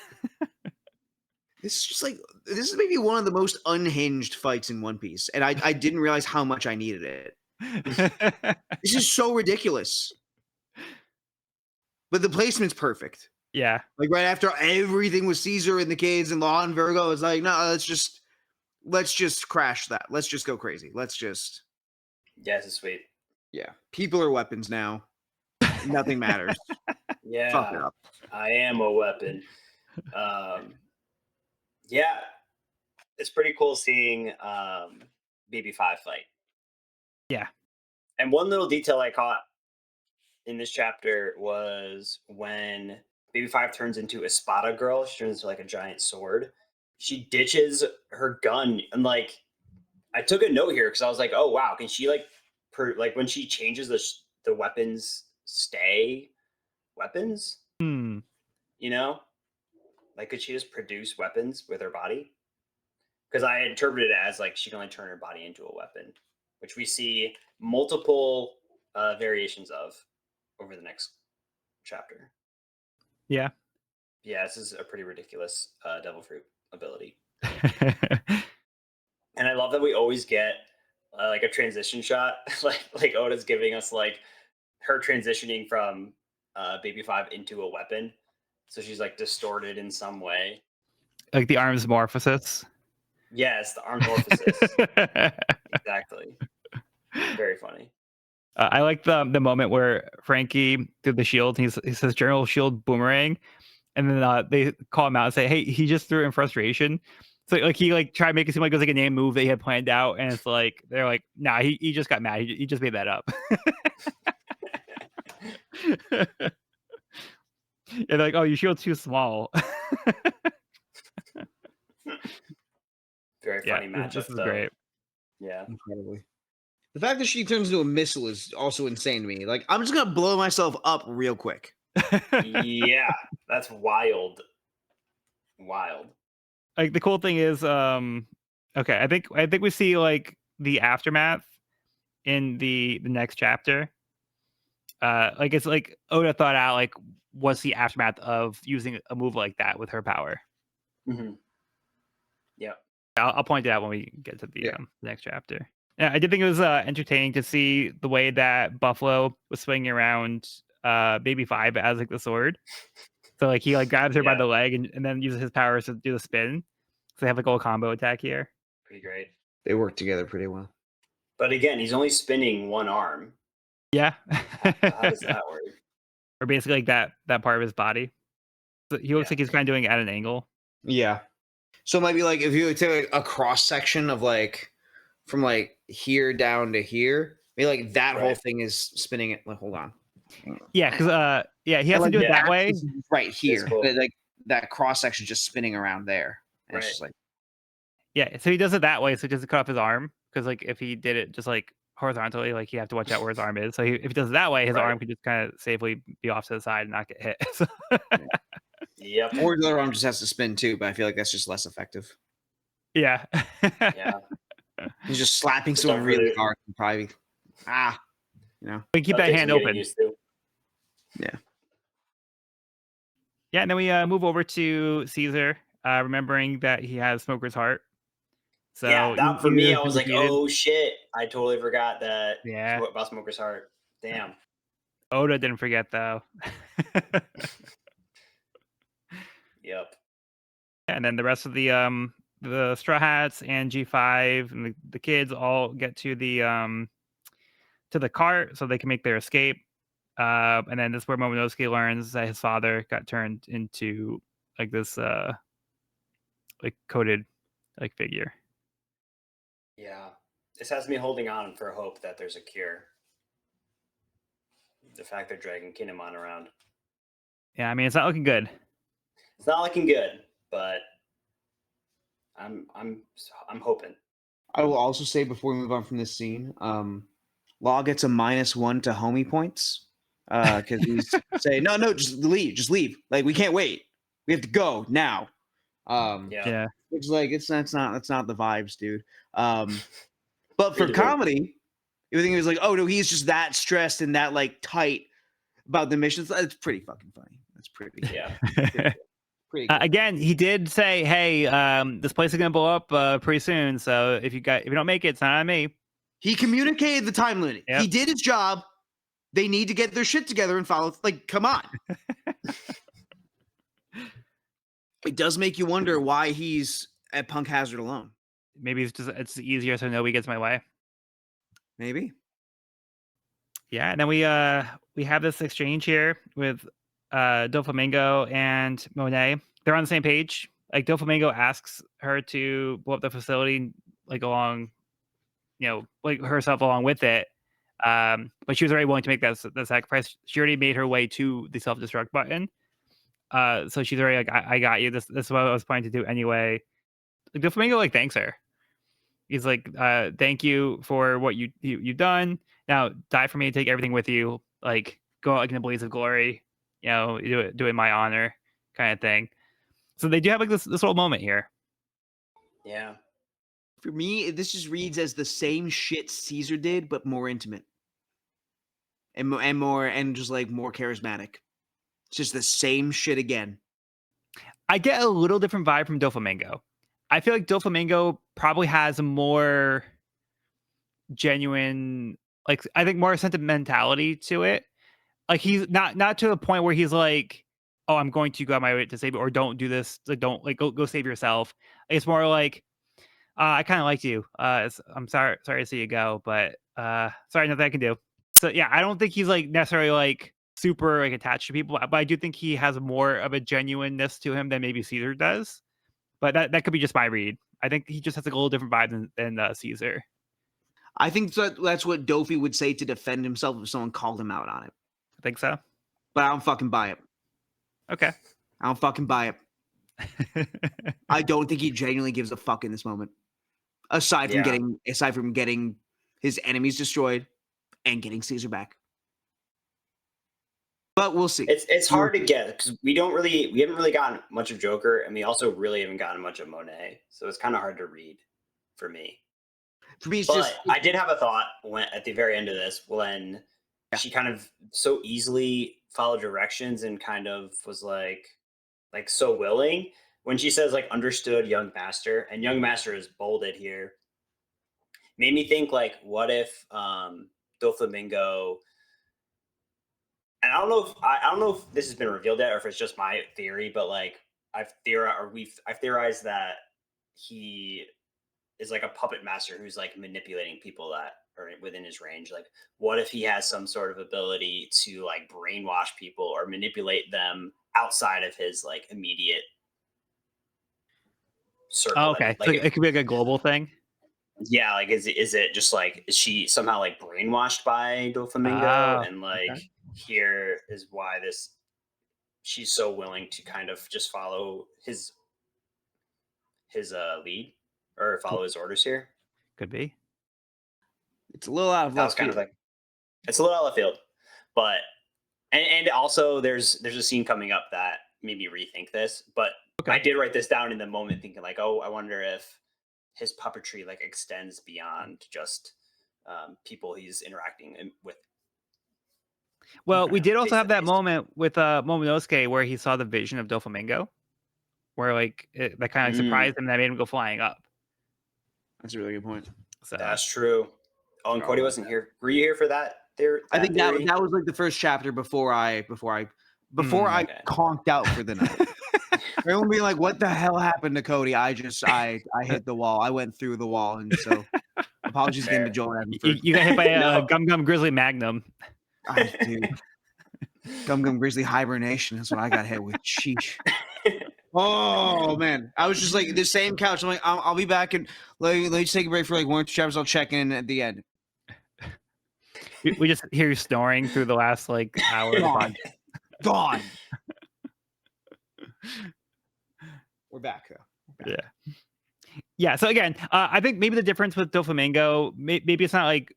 This is just like this is maybe one of the most unhinged fights in One Piece, and I didn't realize how much I needed it. This is so ridiculous, but the placement's perfect. Yeah. Like right after everything with Caesar and the kids and Law and Virgo, it's like no, let's just crash that. Let's just go crazy. Let's just yeah, this is sweet. yeah. People are weapons now. Nothing matters. Fuck it Yeah, up. I am a weapon. Yeah, it's pretty cool seeing BB5 fight. Yeah. And one little detail I caught in this chapter was when BB5 turns into Espada girl, she turns into like a giant sword. She ditches her gun and like I took a note here because I was like, oh wow, can she like like when she changes the weapons stay weapons? Hmm. You know, like could she just produce weapons with her body? Because I interpreted it as like she can only turn her body into a weapon, which we see multiple variations of over the next chapter. Yeah. Yeah, this is a pretty ridiculous devil fruit ability, and I love that we always get like a transition shot, like Oda's giving us like her transitioning from Baby 5 into a weapon, so she's like distorted in some way. Like the arms morphosis. Yes, the armorphosis. Exactly. Very funny. I like the moment where Frankie did the shield. He says General Shield Boomerang, and then they call him out and say, "Hey, he just threw it in frustration." So like he like tried to make it seem like it was like a name move that he had planned out, and it's like they're like, "Nah, he just got mad. He just made that up." And they're like, "Oh, your shield's too small." Very Yeah, funny matchup. this is though. great. Yeah. Incredibly. The fact that she turns into a missile is also insane to me. Like, I'm just gonna blow myself up real quick. Yeah, that's wild. Wild. Like the cool thing is, okay, I think we see like the aftermath in the next chapter. Like it's like Oda thought out like what's the aftermath of using a move like that with her power. Mm-hmm. Yeah. I'll point it out when we get to the Yeah. next chapter. Yeah, I did think it was entertaining to see the way that Buffalo was swinging around Baby 5 as like the sword. So like he like grabs her by Yeah. the leg and then uses his powers to do the spin. So they have like a little combo attack here. Pretty great. They work together pretty well. But again, he's only spinning one arm. Yeah. How does that work? Or basically like that part of his body. So he looks Yeah. like he's kind of doing it at an angle. Yeah. So it might be like if you take a cross section of like from like here down to here, maybe like that whole Right. thing is spinning it. Like, hold on. Yeah, because yeah, he has to like do it Yeah. that way. right here. cool. Like that cross section just spinning around there. And Right. it's just like Yeah, so he does it that way, so he doesn't cut off his arm. Because like if he did it just like horizontally, like you have to watch out where his arm is. So if he does it that way, his Right. arm could just kind of safely be off to the side and not get hit. So- Yep. or the other arm just has to spin too, but I feel like that's just less effective. yeah. Yeah. He's just slapping Just someone don't really really- hard and probably We keep That'll that take hand some getting open. used to. Yeah, and then we move over to Caesar, remembering that he has Smoker's Heart. So Yeah, that for he me, has I been was like, defeated. oh shit, I totally forgot that Yeah. about Smoker's Heart. Damn. Oda didn't forget though. Yep. And then the rest of the Straw Hats and G5 and the kids all get to the cart so they can make their escape. And then this is where Momonosuke learns that his father got turned into like this like coated like figure. Yeah. This has me holding on for hope that there's a cure. The fact they're dragging Kinemon around. Yeah, I mean it's not looking good. It's not looking good, but I'm hoping. I will also say before we move on from this scene, Law gets a -1 to homie points. Because he's saying, no, just leave. Like we can't wait. We have to go now. Yeah. Which is like that's not the vibes, dude. But for Read the room. comedy, you think it was like, oh no, he's just that stressed and that like tight about the missions. It's pretty fucking funny. That's pretty. Yeah. Pretty good. Again, he did say, "Hey, this place is gonna blow up pretty soon. So if you don't make it, it's not on me." He communicated the time limit. Yep. He did his job. They need to get their shit together and follow. Like, come on. It does make you wonder why he's at Punk Hazard alone. Maybe it's easier so nobody gets in my way. Maybe. Yeah, and then we have this exchange here with Doflamingo and Monet. They're on the same page. Like Doflamingo asks her to blow up the facility, like along, like herself along with it. But she was already willing to make that sacrifice. She already made her way to the self-destruct button. So she's already like, I got you. This is what I was planning to do anyway. Like Doflamingo like thanks her. He's like, thank you for what you've done. Now die for me, take everything with you. Like go out like in a blaze of glory. Do it in my honor, kind of thing. So they do have like this little moment here. Yeah. For me, this just reads as the same shit Caesar did, but more intimate. And just like more charismatic. It's just the same shit again. I get a little different vibe from Doflamingo. I feel like Doflamingo probably has a more genuine, like I think more sentimentality to it. Like he's not to the point where he's like, oh, I'm going to go out my way to save it, or don't do this. Like don't like go save yourself. It's more like, I kind of liked you. I'm sorry to see you go, but sorry, nothing I can do. So yeah, I don't think he's like necessarily like super like attached to people, but I do think he has more of a genuineness to him than maybe Caesar does. But that could be just my read. I think he just has like a little different vibe than Caesar. I think that's what Dofi would say to defend himself if someone called him out on it. I think so. But I don't fucking buy it. Okay. I don't fucking buy it. I don't think he genuinely gives a fuck in this moment. Aside from getting his enemies destroyed and getting Caesar back. But we'll see. It's hard to get because we haven't really gotten much of Joker, and we also really haven't gotten much of Monet. So it's kind of hard to read for me. For me, it's But just I did have a thought at the very end of this when she kind of so easily followed directions and kind of was like so willing when she says like understood young master, and young master is bolded here. Made me think like, what if Doflamingo, and I don't know if this has been revealed yet or if it's just my theory, but like I've theorized that he is like a puppet master who's like manipulating people that are within his range. Like, what if he has some sort of ability to like brainwash people or manipulate them outside of his like immediate circle. Oh, okay. Like, So it could be like a global thing. yeah, like is it just like is she somehow like brainwashed by Doflamingo, Oh, and okay. like here is why this she's so willing to kind of just follow his lead or follow his orders here. Could be. It's a little out of That was left kind of field. like it's a little out of field, but and also there's a scene coming up that made me rethink this, but Okay. I did write this down in the moment, thinking like, oh, I wonder if his puppetry like extends beyond just people he's interacting with. Well, we did also Face to have that face. moment with Momonosuke where he saw the vision of Doflamingo, where like that kind of like Mm, surprised him, that made him go flying up. That's a really good point. So that's true. Oh, and Forgot Cody about wasn't here. Were you here for that? There, I that think that theory. that was like the first chapter before I Okay. conked out for the night. Everyone being like, "What the hell happened to Cody?" I hit the wall. I went through the wall, and so apologies again to Fair. Joel Evan for you got hit by a No. Gum Gum Grizzly Magnum. dude. Gum Gum Grizzly hibernation. That's what I got hit with. Sheesh. Oh man, I was just like the same couch. I'm like, I'll be back and let me just take a break for like 1 or 2 chapters. I'll check in at the end. We just hear you snoring through the last like hour of the Gone. podcast. Gone. We're back. Yeah. So again, I think maybe the difference with Doflamingo, maybe it's not like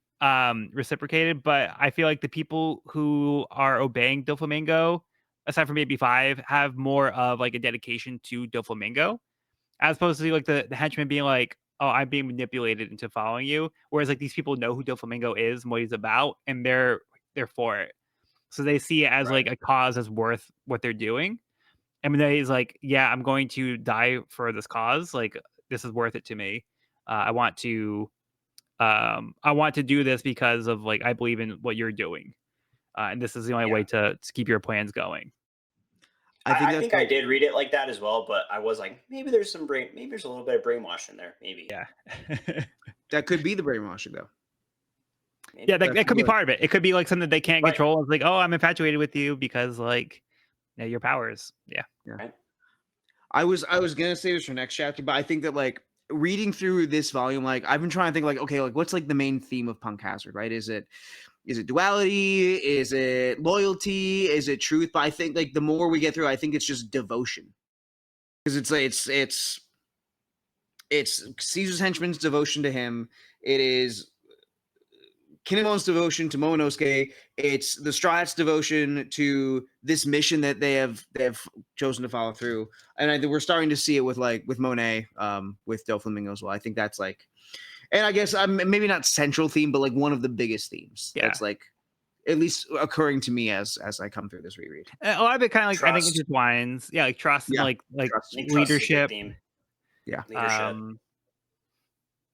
reciprocated, but I feel like the people who are obeying Doflamingo, aside from maybe 5, have more of like a dedication to Doflamingo, as opposed to like the henchmen being like, "Oh, I'm being manipulated into following you." Whereas like these people know who Doflamingo is and what he's about, and they're for it. So they see it as Right. like a cause that's worth what they're doing. I mean, he's like, "Yeah, I'm going to die for this cause. Like, this is worth it to me. I want to do this because of like I believe in what you're doing, and this is the only Yeah. way to keep your plans going." I that's think I did read it like that as well, but I was like, maybe there's maybe there's a little bit of brainwashing there. Maybe. Yeah. that could be the brainwashing though. Maybe. Yeah, that could be Definitely. part of it. It could be like something they can't Right. control. It's like, "Oh, I'm infatuated with you because like, your powers." Yeah. Right. I was gonna say this for next chapter, but I think that like reading through this volume, like I've been trying to think like, okay, like what's like the main theme of Punk Hazard, right? Is it duality? Is it loyalty? Is it truth? But I think like the more we get through, I think it's just devotion. Because it's like it's Caesar's henchman's devotion to him. It is Kinemon's devotion to Momonosuke. It's the Straw Hat's devotion to this mission that they have chosen to follow through. And I think we're starting to see it with Monet, with Doflamingo as well. I think that's like, and I guess maybe not central theme, but like one of the biggest themes. Yeah. That's like at least occurring to me as I come through this reread. A lot of it kind of like I think Trust. intertwines. Yeah, like trust Yeah. and like Trust. I think trust is a big leadership. theme. Yeah. Leadership.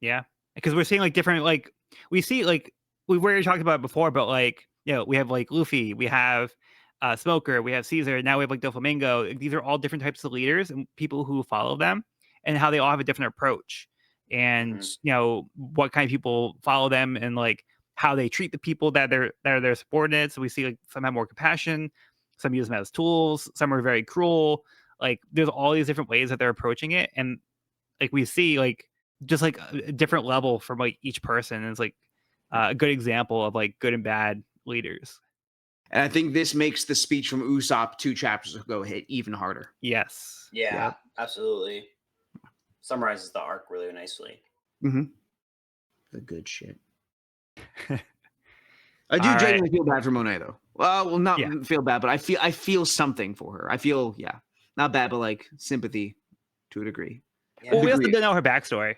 Yeah, because we're seeing like different like we see like we were talking about it before, but like we have like Luffy, we have Smoker, we have Caesar, now we have like Doflamingo. Like, these are all different types of leaders and people who follow them, and how they all have a different approach, and what kind of people follow them, and like how they treat the people that are their subordinates. So we see like some have more compassion, some use them as tools, some are very cruel. Like there's all these different ways that they're approaching it, and like we see like just like a different level from like each person. And it's like a good example of like good and bad leaders. And I think this makes the speech from Usopp 2 chapters ago hit even harder. Yes. Yeah, absolutely. Summarizes the arc really nicely. Mm-hmm. The good shit. I do genuinely feel bad for Monet though. Well, not feel bad, but I feel something for her. I feel not bad, but like sympathy to a degree. Yeah. Well, we also don't know her backstory.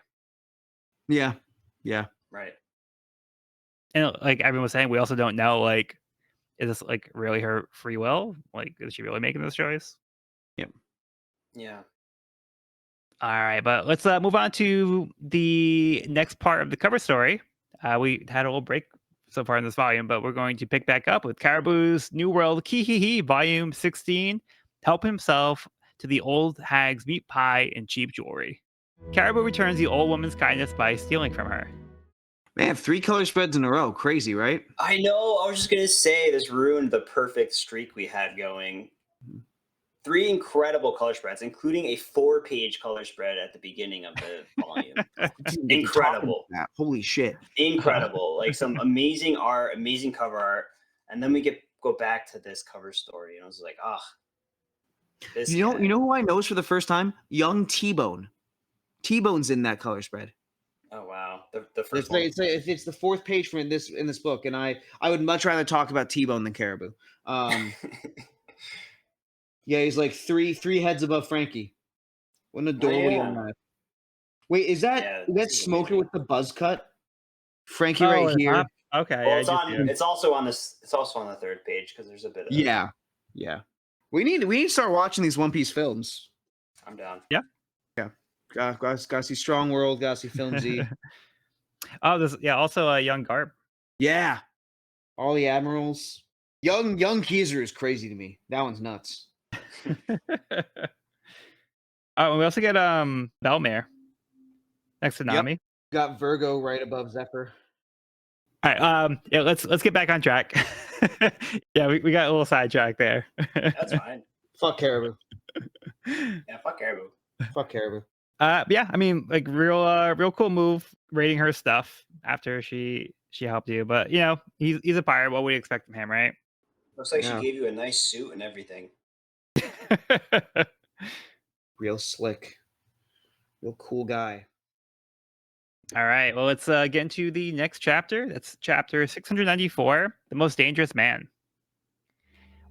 Yeah. Right. And like everyone was saying, we also don't know like, is this like really her free will? Like, is she really making this choice? Yeah. All right, but let's move on to the next part of the cover story. We had a little break so far in this volume, but we're going to pick back up with Caribou's New World Kihihi, Volume 16. Help himself to the old hag's meat pie and cheap jewelry. Caribou returns the old woman's kindness by stealing from her. Man, 3 color spreads in a row. Crazy, right? I know. I was just going to say this ruined the perfect streak we had going. 3 incredible color spreads, including a 4-page color spread at the beginning of the volume. Didn't get to talk about Incredible. that. Holy shit. Incredible. Like some amazing art, amazing cover art. And then we go back to this cover story. And I was like, oh, this You guy. know who I noticed for the first time? Young T-Bone. T-Bone's in that color spread. Oh wow. The first one. It's the 4th page from in this book, and I would much rather talk about T-Bone than Caribou. Yeah, he's like three heads above Frankie. What an adorable young man. Wait, is that Smoker with the buzz cut? Frankie right here. Okay. Well, it's also on this. It's also on the 3rd page because there's a bit of yeah. We need to start watching these One Piece films. I'm down. Yeah. Gotta see Strong World. Gotta see Film Z. Also Young Garb. Yeah, all the admirals. Young Kizaru is crazy to me. That one's nuts. We also get Belmare next to Nami. Yep. Got Virgo right above Zephyr. All right. Let's get back on track. Yeah, we got a little sidetrack there. That's fine. Fuck Caribou. Yeah, fuck Caribou. Fuck Caribou. Yeah, I mean, like real cool move raiding her stuff after she helped you, but you know, he's a pirate. What would you expect from him, right? Looks like she gave you a nice suit and everything. Real slick. Real cool guy. All right, well, let's get into the next chapter. That's chapter 694, The Most Dangerous Man.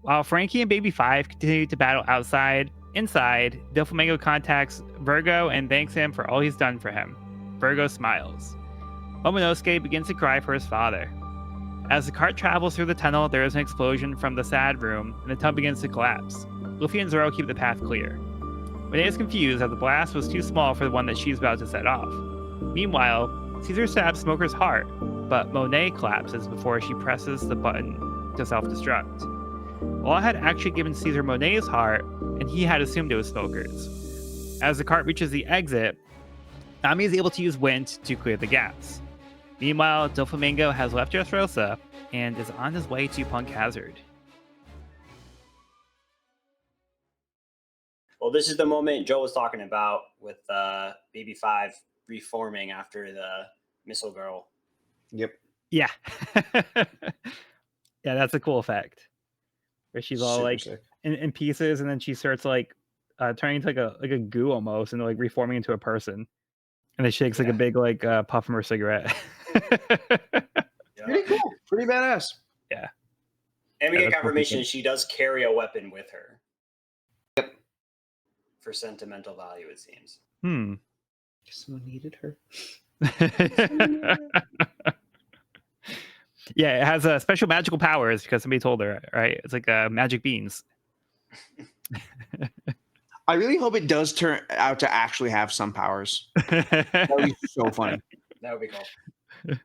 While Frankie and Baby 5 continue to battle outside, inside, Doflamingo contacts Virgo and thanks him for all he's done for him. Virgo smiles. Momonosuke begins to cry for his father. As the cart travels through the tunnel, there is an explosion from the sad room, and the tub begins to collapse. Luffy and Zoro keep the path clear. Monet is confused that the blast was too small for the one that she's about to set off. Meanwhile, Caesar stabs Smoker's heart, but Monet collapses before she presses the button to self-destruct. Law had actually given Caesar Monet's heart, and he had assumed it was Smoker's. As the cart reaches the exit, Nami is able to use wind to clear the gaps. Meanwhile, Doflamingo has left Dressrosa and is on his way to Punk Hazard. Well, this is the moment Joe was talking about with Baby 5 reforming after the Missile Girl. Yep. Yeah. Yeah, that's a cool effect. Where she's all Super like sick. in pieces, and then she starts like turning into like a goo almost, and like reforming into a person. And then shakes like a big like puff from her cigarette. Pretty cool. Pretty badass. Yeah. And we get that's confirmation cool. she does carry a weapon with her. Yep. For sentimental value, it seems. Someone needed her. Yeah, it has special magical powers because somebody told her, right? It's like magic beans. I really hope it does turn out to actually have some powers. That would be so funny. That would be cool.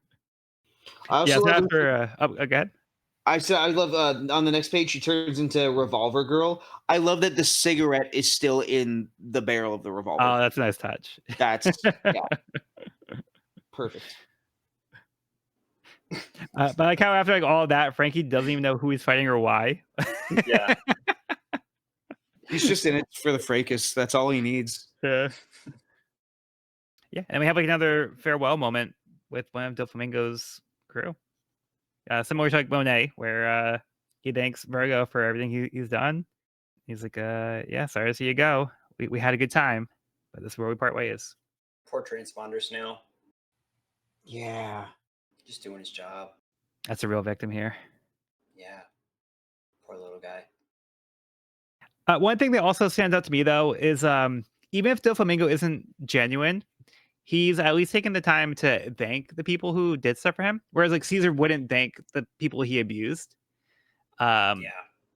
I also Yeah, love, after again. I love on the next page she turns into Revolver Girl. I love that the cigarette is still in the barrel of the revolver. Oh, that's a nice touch. That's perfect. But like how after like all that, Frankie doesn't even know who he's fighting or why. Yeah. He's just in it for the fracas. That's all he needs. Yeah, and we have like another farewell moment with one of Doflamingo's crew. Similar to like Monet, where he thanks Virgo for everything he's done. He's like, yeah, sorry to see you go. We had a good time, but this is where we part ways. Poor transponder Snail. Yeah. Just doing his job. That's a real victim here. Yeah. Poor little guy. One thing that also stands out to me, though, is even if Doflamingo isn't genuine, he's at least taken the time to thank the people who did stuff for him. Whereas, like, Caesar wouldn't thank the people he abused. Yeah.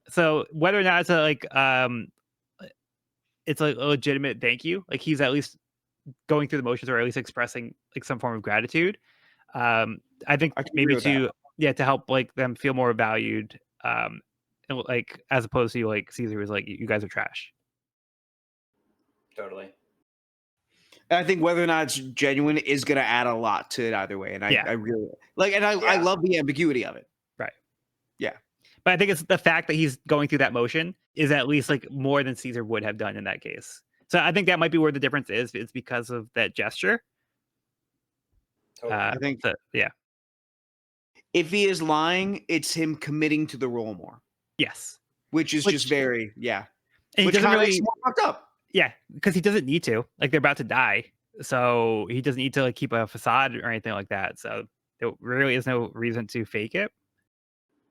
So whether or not it's a legitimate thank you, like he's at least going through the motions or at least expressing like some form of gratitude. I think maybe to help like them feel more valued. Like as opposed to like Caesar was like, you guys are trash. Totally. I think whether or not it's genuine is going to add a lot to it either way. And I really like, and I love the ambiguity of it. Right. Yeah. But I think it's the fact that he's going through that motion is at least like more than Caesar would have done in that case. So I think that might be where the difference is. It's because of that gesture. Totally. I think yeah. If he is lying, it's him committing to the role more. Yes. Which is just very, And he which doesn't really more fucked up. Yeah, because he doesn't need to. Like they're about to die, so he doesn't need to like keep a facade or anything like that. So there really is no reason to fake it.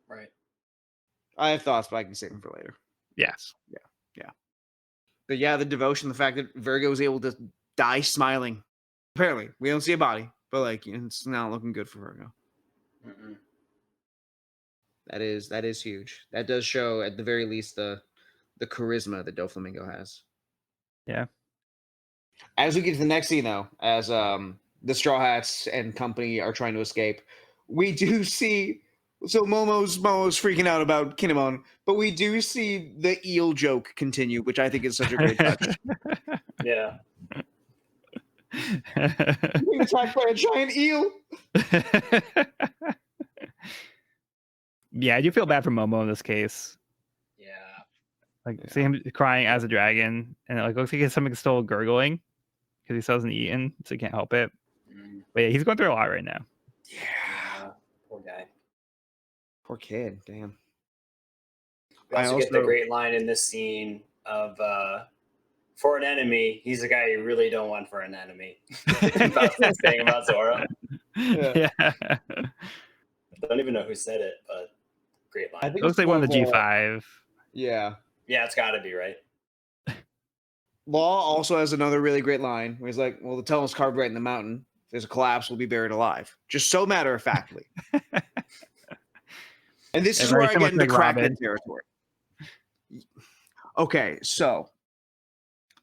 Right. I have thoughts, but I can save them for later. Yes. Yeah. But yeah, the devotion, the fact that Virgo was able to die smiling. Apparently, we don't see a body, but like it's not looking good for Virgo. Mm-mm. That is huge. That does show, at the very least, the charisma that Doflamingo has. Yeah. As we get to the next scene, though, as the Straw Hats and company are trying to escape, we do see. So Momo's freaking out about Kinemon, but we do see the eel joke continue, which I think is such a great touch. Yeah. Being attacked by a giant eel. Yeah, I do feel bad for Momo in this case. Yeah. Like see him crying as a dragon, and it like looks like he's something still gurgling because he still hasn't eaten, so he can't help it. But yeah, he's going through a lot right now. Yeah. Poor guy. Poor kid, damn. We also get the great line in this scene of for an enemy, he's the guy you really don't want for an enemy. Saying about Zoro. Yeah. I don't even know who said it, but great line. I think It looks like one of the G5. Yeah. Yeah, it's got to be, right? Law also has another really great line where he's like, well, the tunnel's carved right in the mountain. If there's a collapse, we'll be buried alive. Just so matter-of-factly. And this is where I get into Crackhead territory. Okay, so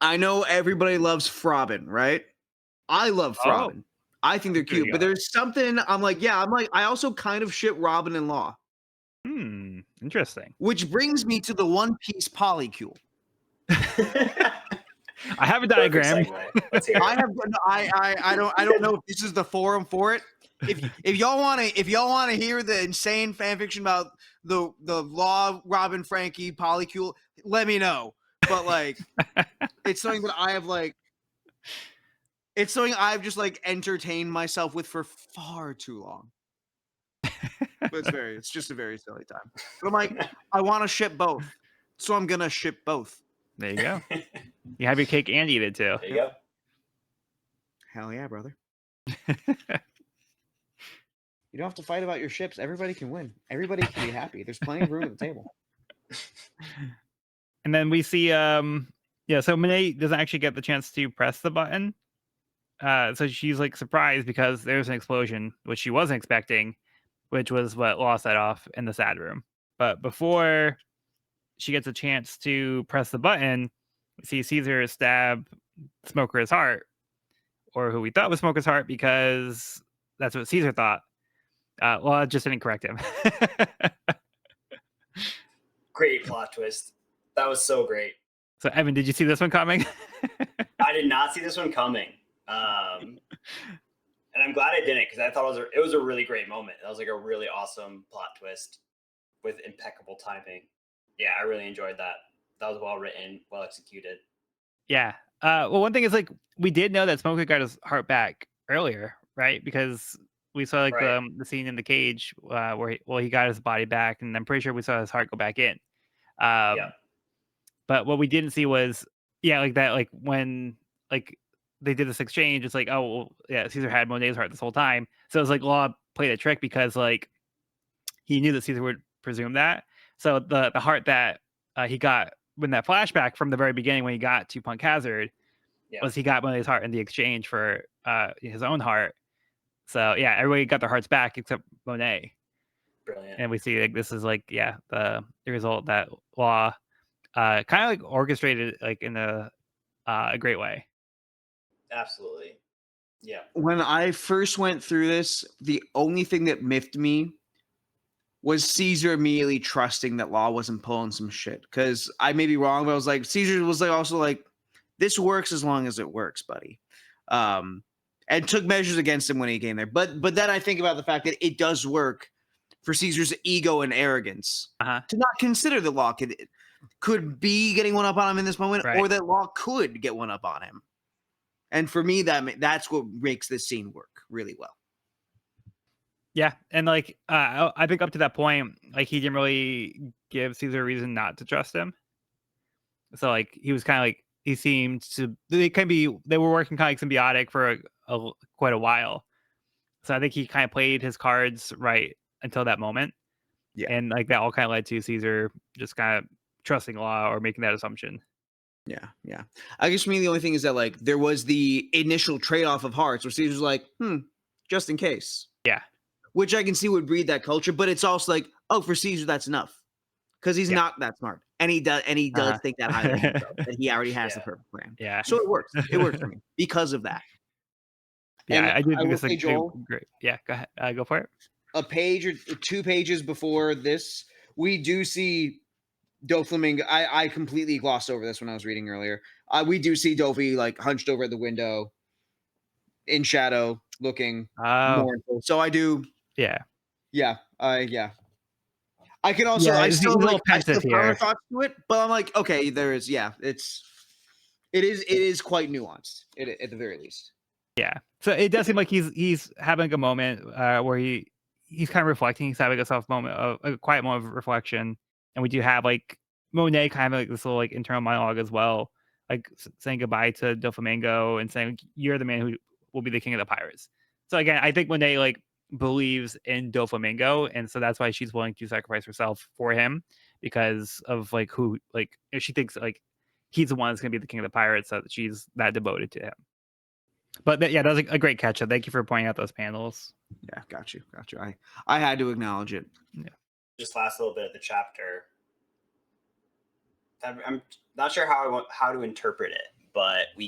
I know everybody loves Frobin, right? I love Frobin. I think they're cute, but there's something I also kind of ship Robin and Law. Interesting. Which brings me to the One Piece polycule. I have a diagram. I don't know if this is the forum for it. If y'all want to hear the insane fan fiction about the Law, Robin, Frankie polycule, let me know. But like, it's something that I have like. It's something I've just like entertained myself with for far too long. But it's just a very silly time. But I'm like, I want to ship both, so I'm gonna ship both. There you go. You have your cake and eat it too. There you go. Hell yeah, brother. You don't have to fight about your ships. Everybody can win. Everybody can be happy. There's plenty of room at the table. And then we see, so Monet doesn't actually get the chance to press the button. So she's like surprised because there's an explosion, which she wasn't expecting, which was what Law set off in the sad room. But before she gets a chance to press the button, we see Caesar stab Smoker's heart, or who we thought was Smoker's heart, because that's what Caesar thought. Law just didn't correct him. Great plot twist. That was so great. So, Evan, did you see this one coming? I did not see this one coming. And I'm glad I didn't, because I thought it was a really great moment. That was like a really awesome plot twist with impeccable timing. Yeah, I really enjoyed that. That was well written, well executed. Yeah. Well, one thing is like we did know that Smoker got his heart back earlier, right? Because we saw like the scene in the cage where he got his body back, and I'm pretty sure we saw his heart go back in. But what we didn't see was like when like they did this exchange, it's like, oh well, yeah, Caesar had Monet's heart this whole time. So it's like Law played a trick because like he knew that Caesar would presume that. So the heart that he got when that flashback from the very beginning when he got to Punk Hazard was he got Monet's heart in the exchange for his own heart. So yeah, everybody got their hearts back except Monet. Brilliant. And we see like this is like the result that Law kind of like orchestrated like in a great way. Absolutely. Yeah. When I first went through this, the only thing that miffed me was Caesar immediately trusting that Law wasn't pulling some shit. Because I may be wrong, but I was like, Caesar was like also like, this works as long as it works, buddy. And took measures against him when he came there. But then I think about the fact that it does work for Caesar's ego and arrogance to not consider the Law could be getting one up on him in this moment, Right. or that Law could get one up on him. And for me, that's what makes this scene work really well. Yeah, and like I think up to that point, like he didn't really give Caesar a reason not to trust him. So like he was kind of like he seemed to they were working kind of like symbiotic for quite a while. So I think he kind of played his cards right until that moment. Yeah. And like that all kind of led to Caesar just kind of trusting Law or making that assumption. Yeah, yeah. I guess for me, the only thing is that like there was the initial trade-off of hearts where Caesar's like, just in case. Yeah. Which I can see would breed that culture, but it's also like, oh, for Caesar, that's enough. Because he's not that smart. And he does think that highly of himself, that he already has the perfect plan. Yeah. So it works. It works for me because of that. Yeah, And I do think will it's say, Joel, great. Yeah, go ahead. Go for it. a page or 2 pages before this, we do see Doflamingo. I completely glossed over this when I was reading earlier. We do see Dofi like hunched over at the window in shadow, looking mournful. So I do. Yeah. Yeah. Yeah. I can also. Yeah, I he's still a little like. I still pensive counter here. thoughts to it, but I'm like, okay, there is. Yeah, it is quite nuanced at the very least. Yeah. So it does seem like he's having a moment where he's kind of reflecting. He's having a soft moment, a quiet moment of reflection, and we do have like Monet kind of like this little like internal monologue as well, like saying goodbye to Doflamingo and saying you're the man who will be the king of the pirates. So again, I think Monet like believes in Doflamingo, and so that's why she's willing to sacrifice herself for him because of like who like if she thinks like he's the one that's gonna be the king of the pirates, so that she's that devoted to him. But that was a great catch up. Thank you for pointing out those panels. Yeah, got you. I had to acknowledge it. Yeah. Just last little bit of the chapter. I'm not sure how to interpret it, but we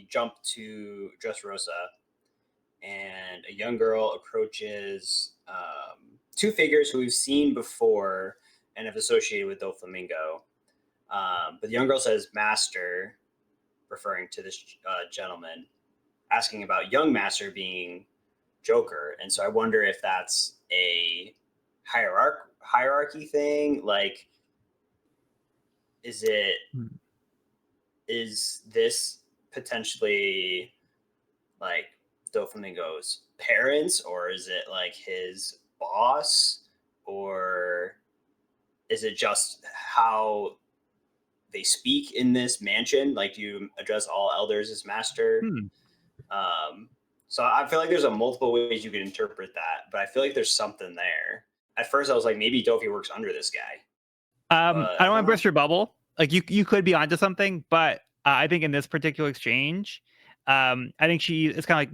jump to Dressrosa, and a young girl approaches 2 figures who we've seen before and have associated with Doflamingo. But the young girl says, "Master," referring to this gentleman, asking about young Master being Joker. And so I wonder if that's a hierarchy thing. Like, is this potentially like Doflamingo's parents, or is it like his boss, or is it just how they speak in this mansion? Like, do you address all elders as master? So I feel like there's multiple ways you could interpret that, but I feel like there's something there. At first, I was like, maybe Dofi works under this guy. I don't want to burst your bubble. Like you could be onto something, but I think in this particular exchange, I think it's kind of like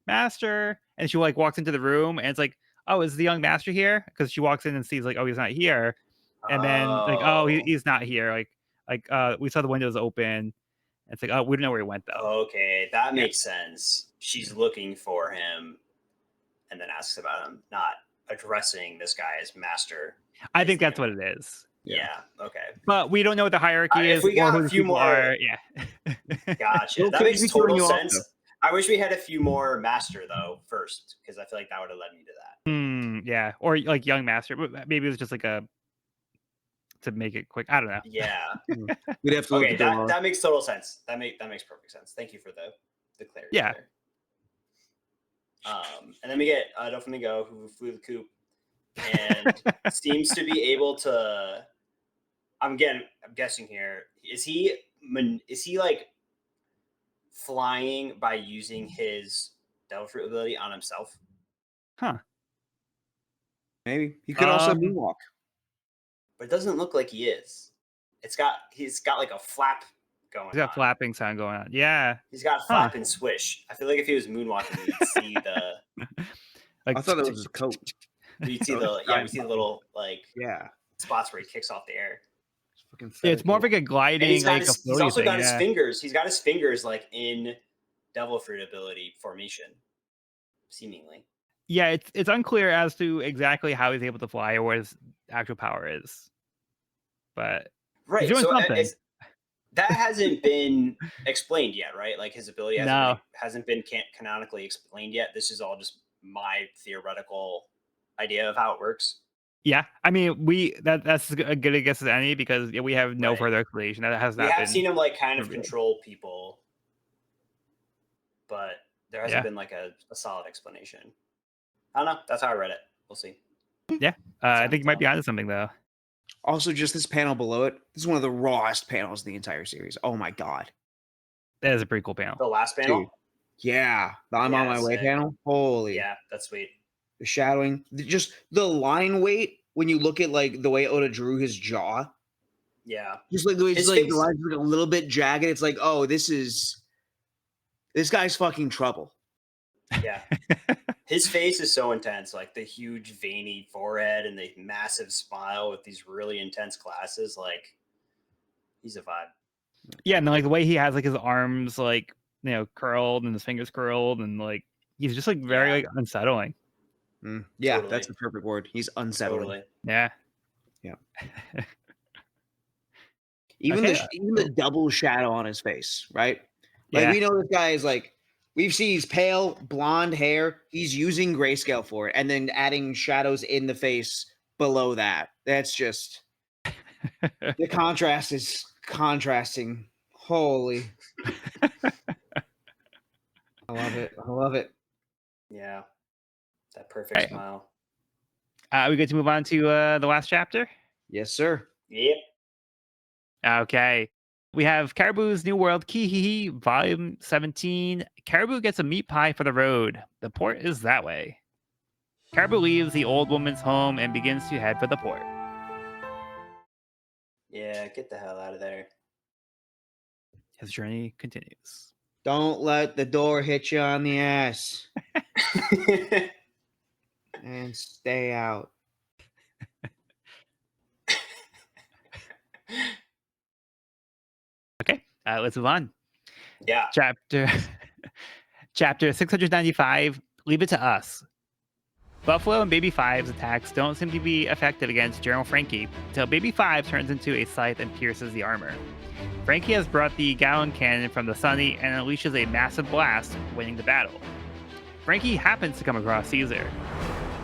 master, and she like walks into the room, and it's like, oh, is the young master here? Because she walks in and sees like, oh, he's not here, and then like, oh, he's not here. Like we saw the windows open. It's like, oh, we don't know where he went though. Okay, that makes sense. She's looking for him, and then asks about him, not addressing this guy as master. I think that's what it is. Yeah. Okay. But we don't know what the hierarchy is. If we got a few more, yeah. Gotcha. That makes total sense. I wish we had a few more master though first, because I feel like that would have led me to that. Yeah, or like young master. Maybe it was just like to make it quick. I don't know. Yeah. We'd have to look at that makes total sense. That makes perfect sense. Thank you for the clarity. Yeah. There. And then we get Doflamingo, who flew the coop and seems to be able to. I'm guessing here. Is he like flying by using his devil fruit ability on himself? Huh. Maybe he could also moonwalk. But it doesn't look like he is. He's got like a flap going on. He's got flapping sound going on. Yeah. He's got flap and swish. I feel like if he was moonwalking, you'd see the. Like, I thought that was his coat. You'd see we see the little like spots where he kicks off the air. It's more of like a gliding. He's also got his fingers. He's got his fingers like in devil fruit ability formation, seemingly. Yeah, it's unclear as to exactly how he's able to fly or what his actual power is. But right, he's doing something. That hasn't been explained yet, right? Like his ability hasn't been canonically explained yet. This is all just my theoretical idea of how it works. Yeah, I mean, that's a good a guess as any because we have no Right. further explanation. That has We not have been seen him like kind of revealed. control people, but there hasn't Yeah, been like a solid explanation. I don't know. That's how I read it. We'll see. yeah. I Time think will you might be tell. onto something though. Also, just this panel below it. This is one of the rawest panels in the entire series. Oh my god, That is a pretty cool panel. The last dude. panel? Yeah, the I'm on Yeah, my way sick. panel. Holy, Yeah, that's sweet. the shadowing, just the line weight when you look at like the way Oda drew his jaw. Yeah. Just like the way it's His like the face. lines are a little bit jagged. It's like, oh, this guy's fucking trouble. Yeah. His face is so intense, like the huge veiny forehead and the massive smile with these really intense glasses. Like, he's a vibe. Yeah, and then, like the way he has like his arms like curled and his fingers curled and like he's just like very Yeah, like unsettling. Yeah, totally. that's the perfect word. He's unsettling. Totally. Yeah. Yeah. Even Okay. even the double shadow on his face, right? Like Yeah. we know this guy is like we've seen he's pale, blonde hair. He's using grayscale for it, and then adding shadows in the face below that. That's just the contrast is contrasting. Holy, I love it. I love it. Yeah. That perfect Okay. smile. We get to move on to the last chapter. Yes, sir. Yep. Okay. We have Caribou's New World, Kihihi, Volume 17. Caribou gets a meat pie for the road. The port is that way. Caribou leaves the old woman's home and begins to head for the port. Yeah, get the hell out of there. His journey continues. Don't let the door hit you on the ass and stay out. Okay, let's move on. Yeah. Chapter 695, Leave It to Us. Buffalo and Baby Five's attacks don't seem to be effective against General Frankie until Baby Five turns into a scythe and pierces the armor. Frankie has brought the gallon cannon from the Sunny and unleashes a massive blast, winning the battle. Frankie happens to come across Caesar.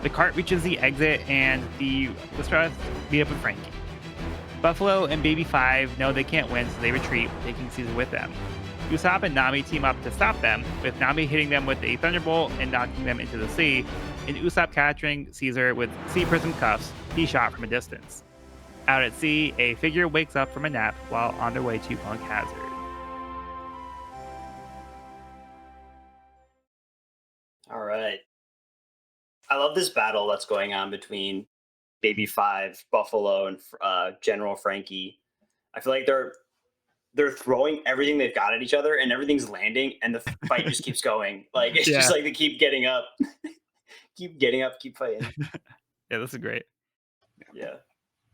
The cart reaches the exit and the Dressrosa meet up with Frankie. Buffalo and Baby Five know they can't win, so they retreat, taking Caesar with them. Usopp and Nami team up to stop them, with Nami hitting them with a thunderbolt and knocking them into the sea, and Usopp capturing Caesar with sea prism cuffs he shot from a distance. Out at sea, a figure wakes up from a nap while on their way to Punk Hazard. All right. I love this battle that's going on between Baby Five, Buffalo, and General Frankie. I feel like they're throwing everything they've got at each other, and everything's landing, and the fight just keeps going. Like it's just like they keep getting up, keep getting up, keep fighting. Yeah, this is great. Yeah,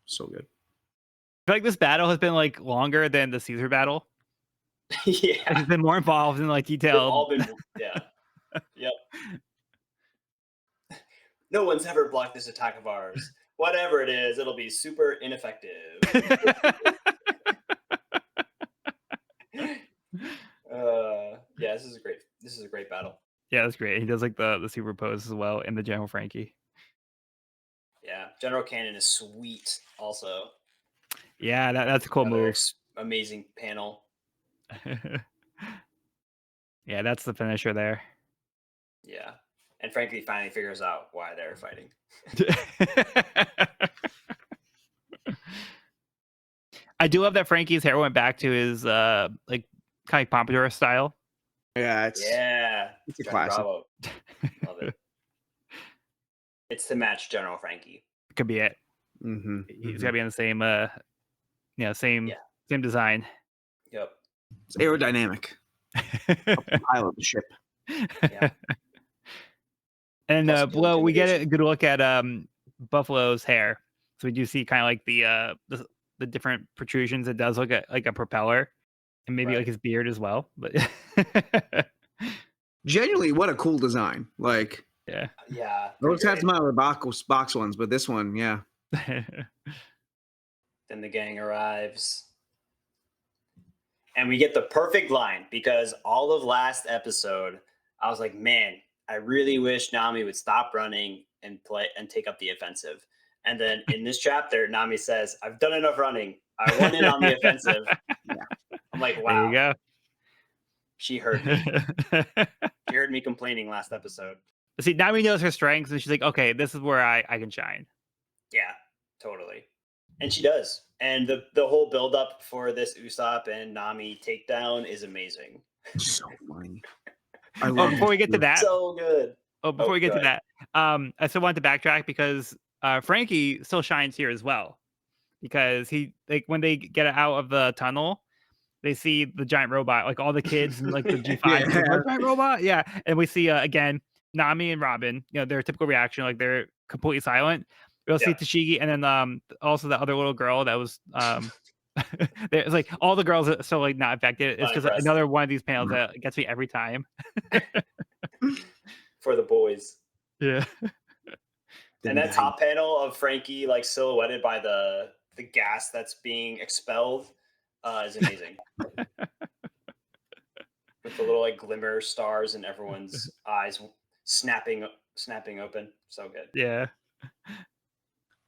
So good. I feel like this battle has been like longer than the Caesar battle. yeah. Like, it's been more involved and like They've detailed. all been, yeah, yep. No one's ever blocked this attack of ours. Whatever it is, it'll be super ineffective. Yeah, this is a great. This is a great battle. Yeah, that's great. He does like the super pose as well in the General Frankie. Yeah, General Cannon is sweet. Also, Yeah, that's a cool another move. amazing panel. Yeah, that's the finisher there. Yeah, and Frankie finally figures out why they're fighting. I do love that Frankie's hair went back to his like kind of pompadour style. Yeah, it's Yeah, it's a Johnny classic. Bravo. Love it. It's to match General Frankie. Could be it. Mm-hmm. He's got to be in the same same design. Yep. It's aerodynamic. Pilot the ship. Yeah. And Plus below we get a intimidation. good look at Buffalo's hair. So we do see kind of like the different protrusions. It does look like a propeller, and maybe like Right. his beard as well. But Genuinely, what a cool design. Like, yeah. Yeah. I always pretty had great. some other box ones, but this one, yeah. Then the gang arrives. And we get the perfect line because all of last episode, I was like, man, I really wish Nami would stop running and play and take up the offensive. And then in this chapter, Nami says, "I've done enough running. I went in on the offensive." Yeah. I'm like, There wow, you go. she heard me. She heard me complaining last episode. See, now we knows her strengths, and she's like, okay, this is where I can shine. Yeah, totally. And she does. And the whole build up for this Usopp and Nami takedown is amazing. So funny. I Oh, love before we get to that, So good. before we get go to ahead. that, I still wanted to backtrack because Frankie still shines here as well. Because he, like, when they get out of the tunnel, they see the giant robot, like all the kids and like the G5, Yeah. like, "Oh, giant robot, yeah. And we see again Nami and Robin, their typical reaction, like they're completely silent. We'll see Yeah. Tashigi, and then also the other little girl that was it's like all the girls are still like not affected. It's just Unimpressed. another one of these panels that gets me every time. For the boys. Yeah. And that top panel of Frankie like silhouetted by the gas that's being expelled is amazing. With the little like glimmer stars and everyone's eyes snapping open. So good. Yeah.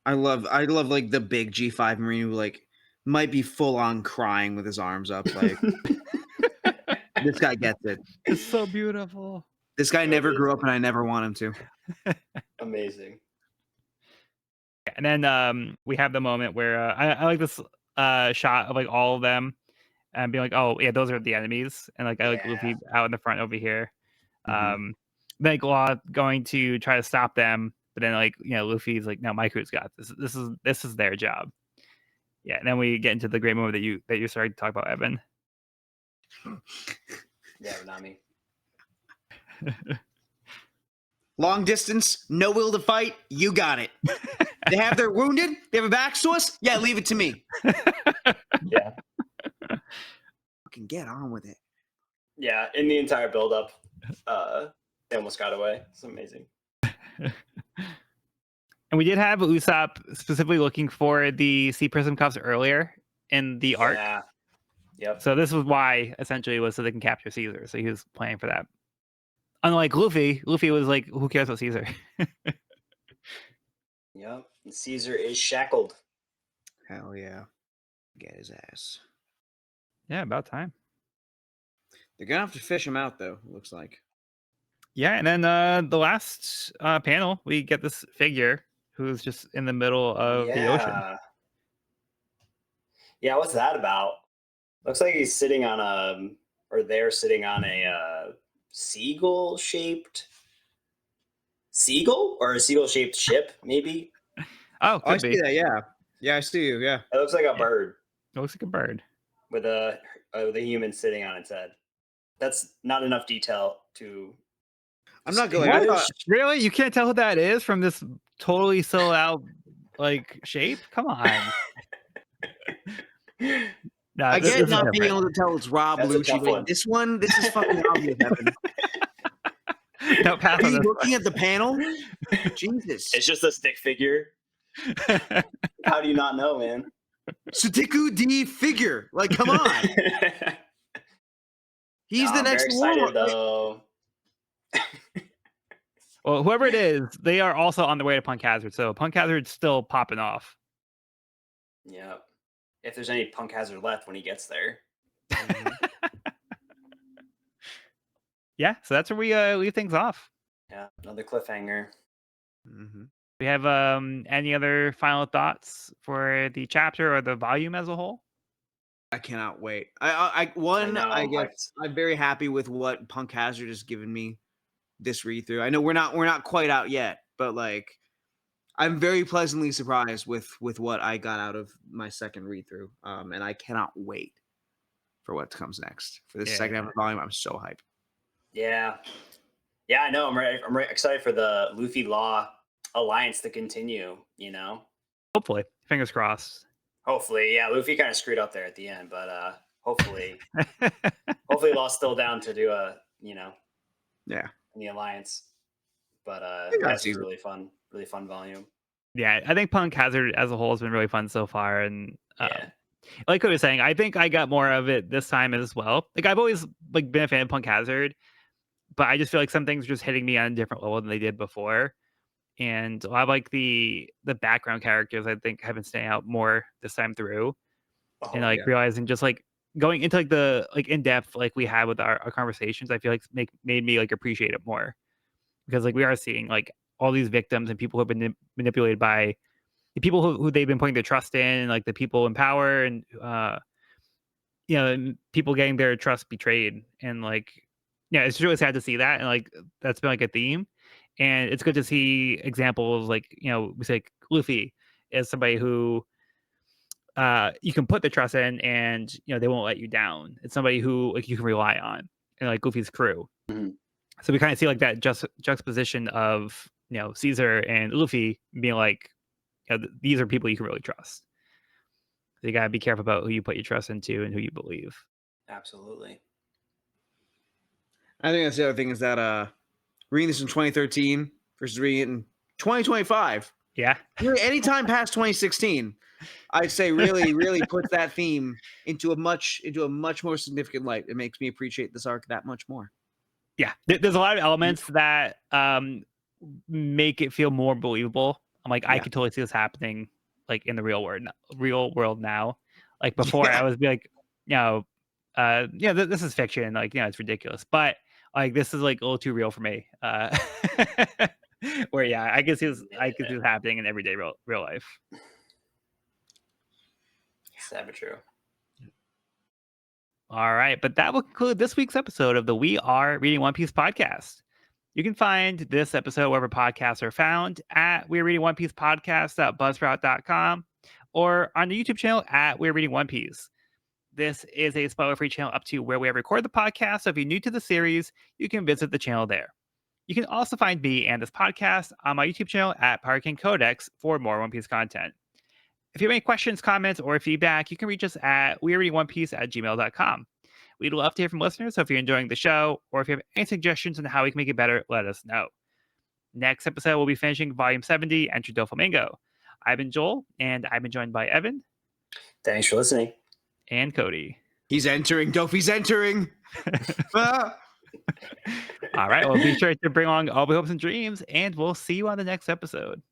I love like the big G5 Marine who like might be full on crying with his arms up. Like this guy gets it. It's so beautiful. This guy never grew up, and I never want him to. Amazing. And then we have the moment where I like this shot of like all of them and being like, oh yeah, those are the enemies, and like I like Luffy out in the front over here. Like Law going to try to stop them, but then like Luffy's like, no, my crew's got this. This is their job. Yeah, and then we get into the great moment that you started to talk about, Evan. Yeah, Nami. Long distance, no will to fight. You got it. They have their wounded. They have a back source. Yeah, leave it to me. Yeah. Fucking get on with it. Yeah, in the entire build-up, they almost got away. It's amazing. And we did have Usopp specifically looking for the Sea Prism cuffs earlier in the arc. Yeah. Yep. So this was why essentially was so they can capture Caesar. So he was planning for that. Unlike Luffy was like, who cares about Caesar? Yep. And Caesar is shackled. Hell yeah. Get his ass. Yeah, about time. They're gonna have to fish him out though, it looks like. Yeah, and then the last panel, we get this figure who's just in the middle of the ocean. Yeah, what's that about? Looks like he's sitting on they're sitting on a seagull-shaped ship, maybe. Oh, I could be. see that. Yeah, I see you. Yeah, It looks like a bird It looks like a bird. with a human sitting on its head. That's not enough detail to. I'm not going. I thought, Really? You can't tell who that is from this totally sold out like shape? Come on. No, I this get is not being different. able to tell it's Rob That's a Lucci. tough But one. this is fucking obvious. Evan. No, pass Are on you this looking at the panel? Jesus. It's just a stick figure. one. How do you not know, man? Sutiku D figure. Like, come on. He's the I'm next very one. excited, though. Well, whoever it is, they are also on the way to Punk Hazard. So Punk Hazard's still popping off. Yeah. If there's any Punk Hazard left when he gets there. Yeah, so that's where we leave things off. Yeah, another cliffhanger. Mm-hmm. We have any other final thoughts for the chapter or the volume as a whole? I cannot wait. I I'm guess I'm very happy with what Punk Hazard has given me this read through. I know we're not quite out yet, but like I'm very pleasantly surprised with what I got out of my second read through. And I cannot wait for what comes next. For this second half of the volume, I'm so hyped. Yeah. Yeah, I know. I'm very excited for the Luffy Law alliance to continue, Hopefully. Fingers crossed. Hopefully. Yeah, Luffy kind of screwed up there at the end, but hopefully Law's still down to do Yeah. in the alliance. But that's that's a really fun volume. Yeah, I think Punk Hazard as a whole has been really fun so far. And Yeah. like I was saying, I think I got more of it this time as well. Like I've always like been a fan of Punk Hazard, but I just feel like some things are just hitting me on a different level than they did before. and a lot of like the background characters I think have been staying out more this time through, and Oh like yeah. realizing just like going into like the like in depth like we had with our conversations, I feel like made me like appreciate it more because like we are seeing like all these victims and people who have been manipulated by the people who they've been putting their trust in, and like the people in power, and and people getting their trust betrayed, and like yeah, it's really sad to see that, and like that's been like a theme, and it's good to see examples like we say like, Luffy is somebody who you can put the trust in, and they won't let you down. It's somebody who like you can rely on, and like Goofy's crew. Mhm. So we kind of see like that juxtaposition of Caesar and Luffy being like, these are people you can really trust. So you gotta be careful about who you put your trust into and who you believe. Absolutely. I think that's the other thing is that reading this in 2013 versus reading it in 2025. Yeah. Really, anytime past 2016, I'd say really puts that theme into a much more significant light. It makes me appreciate this arc that much more. Yeah. There's a lot of elements that make it feel more believable. I'm like, I Yeah. could totally see this happening like in the real world now. Like before Yeah. I was be like, this is fiction, like, it's ridiculous. But like this is like a little too real for me. Where yeah, I can see this happening in everyday real life. Sad but true. All right, but that will conclude this week's episode of the We Are Reading One Piece podcast. You can find this episode wherever podcasts are found at We're Reading One Piece podcast.buzzsprout.com or on the YouTube channel at We're Reading One Piece. This is a spoiler-free channel up to where we record the podcast, so if you're new to the series, you can visit the channel there. You can also find me and this podcast on my YouTube channel at Pirate King Codex for more One Piece content. If you have any questions, comments, or feedback, you can reach us at wearereadingonepiece@gmail.com. We'd love to hear from listeners, so if you're enjoying the show, or if you have any suggestions on how we can make it better, let us know. Next episode, we'll be finishing Volume 70, Enter Doflamingo. I've been Joel, and I've been joined by Evan. Thanks for listening. And Cody. He's entering. Dofi's entering. All right, well, be sure to bring along all the hopes and dreams, and we'll see you on the next episode.